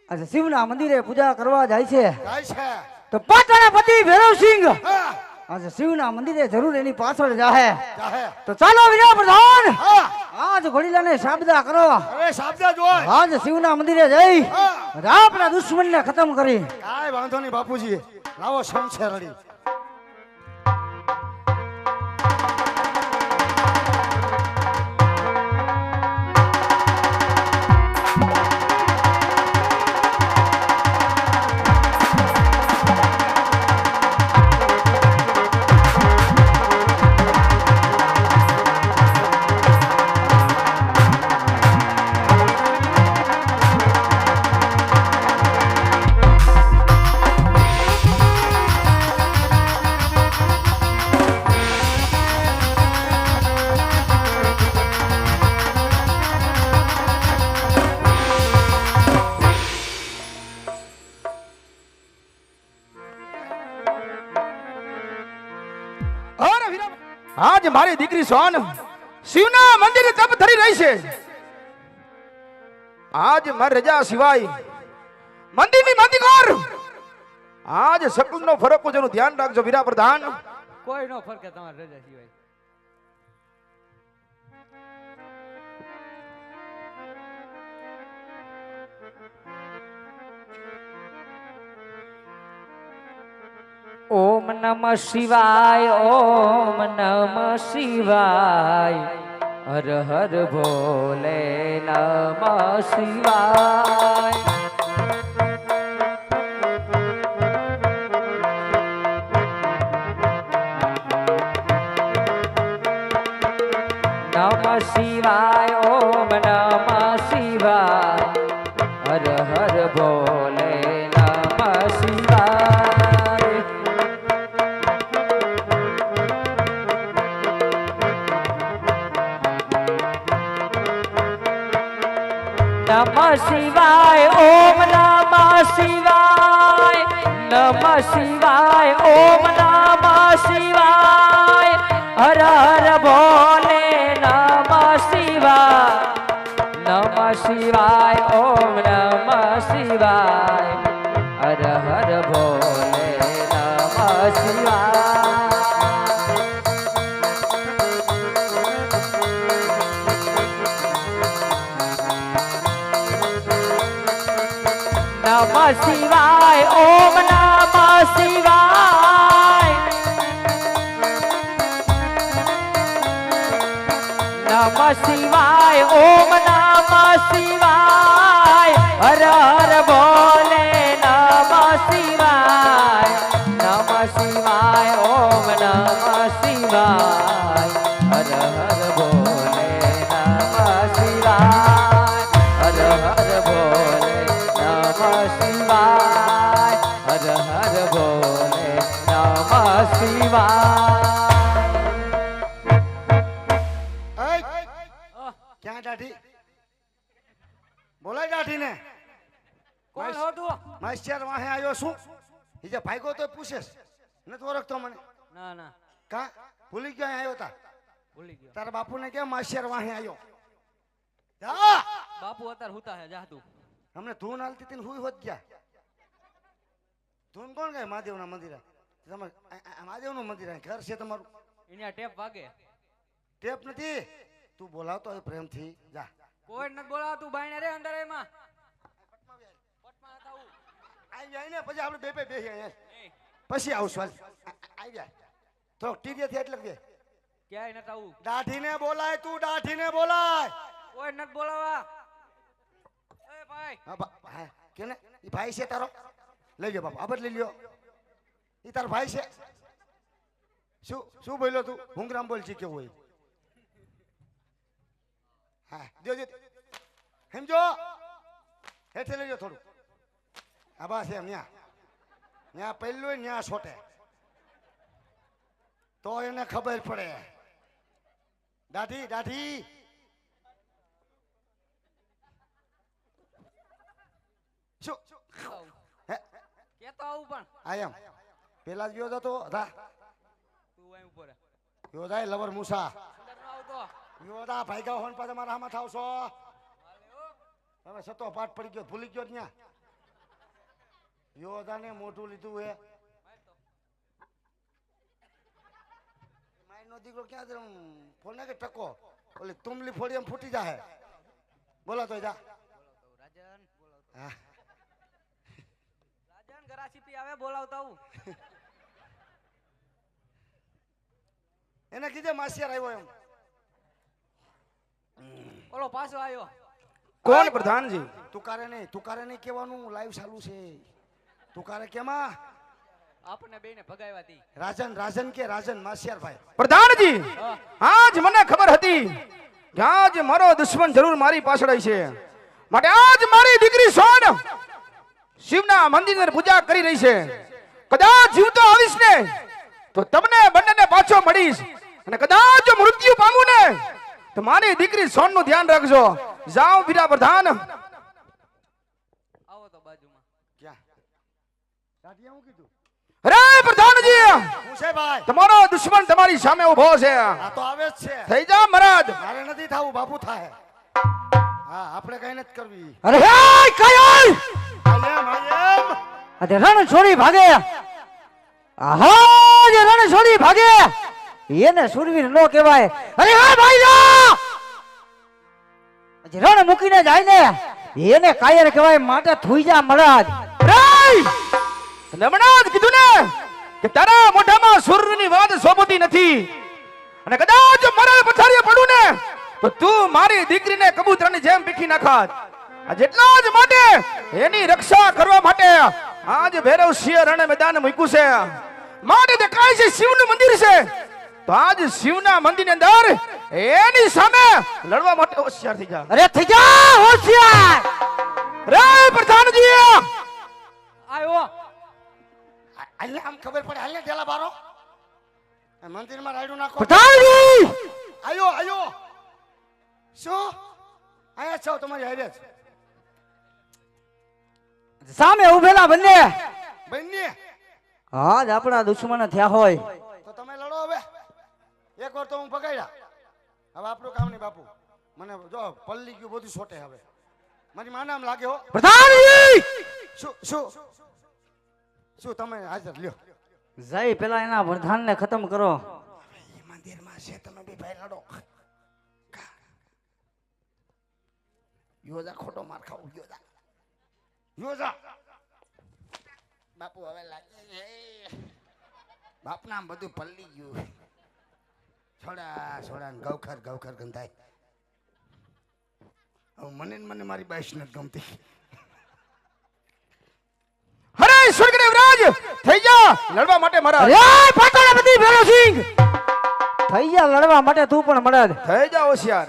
આજે શિવના મંદિરે પૂજા કરવા જાય છે. જાય છે. તો પાટણ પતિ ભૈરવસિંહ હા આજે શિવના મંદિરે જરૂર એની પાછળ જાહે. જાહે. તો ચાલો વીરા પ્રધાન, હા આજ ઘોડીલાને સાબદા કરો. અરે સાબદા જોય. આજ શિવના મંદિરે જઈ હા આપણા દુશ્મનને ખતમ કરી. કાંઈ વાંધો નહીં બાપુજી, લાવો શમશે રડી. આજ મારી દીકરી સોન શિવના મંદિરે તપ ધરી રહી છે. આજ મારી રજા સિવાય મંદિરની માંદી કર. આજ શકુનનો ફરક જેનું ધ્યાન રાખજો વીરા પ્રધાન. કોઈ નો ફરકે તમારે રજા સિવાય. ઓમ નમઃ શિવાય, ઓમ નમઃ શિવાય, હર હર ભોલે નમઃ શિવાય. નમઃ શિવાય, ઓમ નમઃ શિવાય, હર હર ભોલે નમઃ શિવાય. નમઃ શિવાય, ઓમ નમઃ શિવાય, નમઃ શિવાય, ઓમ નમઃ શિવાય, હર હર ભોલે નમઃ શિવાય. નમઃ શિવાય, ઓમ નમઃ શિવાય, હર હર ભોલે નમઃ શિવાય. નમઃ શિવાય, ઓમ નમઃ શિવાય, નમઃ શિવાય, ઓમ નમઃ શિવાય, હર હર ભોલે નમઃ શિવાય. નમઃ શિવાય, ઓમ નમઃ શિવાય, હર હર ભોલે નમઃ શિવાય, હર હર ભોલે નમઃ શિવાય, હર હર ભોલે નમઃ શિવાય. ક્યાં દાઢી બોલાય દાઢી ને કોણ હો તું? માસ્ટર વાહે આવ્યો શું ઈ જે ભાગ્યો તો પૂછેસ નથી ઓળખતો મને ના ના કા ભૂલી ગયો અહીં આવ્યો તા ભૂલી ગયો. તારા બાપુને કેમ માસ્ટર વાહે આવ્યો જા બાપુ અત્યારે હુતા હે, જા તું. અમને ધૂન હાલતી હતી ને હુઈ હોત ગયા ધૂન કોણ ગાય મહાદેવના મંદિરે તમારે મહાદેવનું મંદિર અહીં ઘર છે તમારું એની ટેપ વાગે. ટેપ નથી તું બોલાવતો હોય પ્રેમથી જા કોઈ નથી બોલાવ, તું બાયણે રે અંદર એમાં. પટમાં હતા હું. આવી જાય ને પછી આપણે બે બેસી અહીંયા પછી આવશું હાલ. આવી જાય તો ટીડીએ થી એટલે દે ક્યાંય નથી આવું. દાઢીને બોલાય તું દાઢીને બોલાય કોઈ નથી બોલાવા. એ ભાઈ હા કેને ઈ ભાઈ છે તારો લઈ લ્યો બાપા આબદ લઈ લ્યો ઈ તારો ભાઈ છે શું શું બોલ્યો તું હુંગરામ બોલ છે કેવું હોય હા દે દે સમજો હેઠે લઈ લ્યો થોડું આ બસ એમ ન્યા ન્યા પહેલું ન્યા છોટે તો એને ખબર પડે દાઢી દાઢી શું હે કેતો આવું પણ આ એમ પેલા જ ગયો હતો રા તું અહીં ઉપર રહે. યોદાય લવર મુસા અંદર નો આવતો. યોદા ભાઈગા હોન પાસે મારા હામાં થાવશો હવે સતો પાઠ પડી ગયો ભૂલી ગયો ત્યાં યોદાને મોઢું લીધું હે માઈનો દીકરો ક્યાં છે ફોન કે ટકો ઓલી તુમલી ફોડી એમ ફૂટી જાહે બોલો તો જા રાજન બોલાવતો. હા રાજન ગરાસી પી આવે બોલાવતા હું. એને કીધે માસિયાર આવ્યો એમ ઓલો પાછો આવ્યો. કોણ પ્રધાનજી? તુકારે નહીં કહેવાનું લાઈવ ચાલુ છે તુકારે કેમાં આપણે બેને ભગાવ્યા તી. રાજન કે રાજન માસિયાર ભાઈ પ્રધાનજી આજ મને ખબર હતી કે આજ મારો દુશ્મન જરૂર મારી પાછળ છે માટે આજ મારી દીકરી સોન શિવના મંદિરની પૂજા કરી રહી છે. કદાચ જીવતો આવીશ ને તો તમને બંનેને પાછો મળીશ અને કદાચ જો મૃત્યુ પામું ને તો મારી દીકરી સોન નું ધ્યાન રાખજો. જાઓ વીરા પ્રધાન. આવો તો બાજુમાં. ક્યાં દાઢિયા હું કીધું અરે પ્રધાનજી હું છે ભાઈ તમારો દુશ્મન તમારી સામે ઉભો છે. આ તો આવે જ છે થઈ જા મહારાજ. મારે નથી થાવું બાપુ થાય હા આપણે કઈ નથી કરવી અરે હે, કઈ આયમ અરે રણ છોડી ભાગે. આહા જે રણ છોડી ભાગે એને સુરવીર નો કહેવાય. અરે હા ભાઈ જા જે રણ મૂકીને જાય ને એને કાયર કહેવાય. માટે થૂઈ જા મહારાજ. તને હમણાં જ કીધું ને કે તારા મોઢામાં સુરની વાત શોભતી નથી, અને કદાચ જો મારા પથારીએ પડું ને તો તું મારી દીકરીને કબૂતરની જેમ પીખી નાખાત. આ જેટલા જ માટે એની રક્ષા કરવા માટે આજ ભૈરવ સિંહ રણ મેદાન મૂક્યું છે. માટે દેખાય છે શિવનું મંદિર છે, તો આજ શિવના મંદિરની અંદર એની સામે લડવા માટે હોશિયાર થઈ જા. અરે થઈ જા હોશિયાર. રે પ્રધાનજી આયો હાલે આમ ખબર પડે. હાલે ઢેલા બારો મંદિરમાં રાયડું નાખો. પ્રધાનજી આયો આયો. શું આયા છો તમારી હારે જ સામે ઉભેલા બંને બંને? આજ આપણા દુશ્મન થયા હોય. તો તમે લડો હવે. એકવાર તો હું પકડ્યા, હવે આપણું કામ નહીં બાપુ. મને જો પલ્લી ગયું બધું છોટે. હવે મારી માને આમ લાગે હો. પ્રધાનજી શું શું શું તમે હાજર લ્યો. જય પેલા એના પ્રધાનને ખતમ કરો. એ મંદિરમાં છે, તમે બી ભાઈ લડો. યોજા ખોટો માર ખાવું. યોજા યોજા બાપુ હવે લાગે બાપના આમ બધું પલ્લી ગયું. છોડા છોડા ગવખર ગવખર ગંધાય. હવે મને ને મને મારી બાઈશ નથી ગમતી. હરે સ્વર્ગદેવરાજ થઈ જા લડવા માટે મારા. અરે પાટણપતિ ભૈરવસિંહ થઈ જા લડવા માટે તું પણ મદદ. થઈ જા હોશિયાર.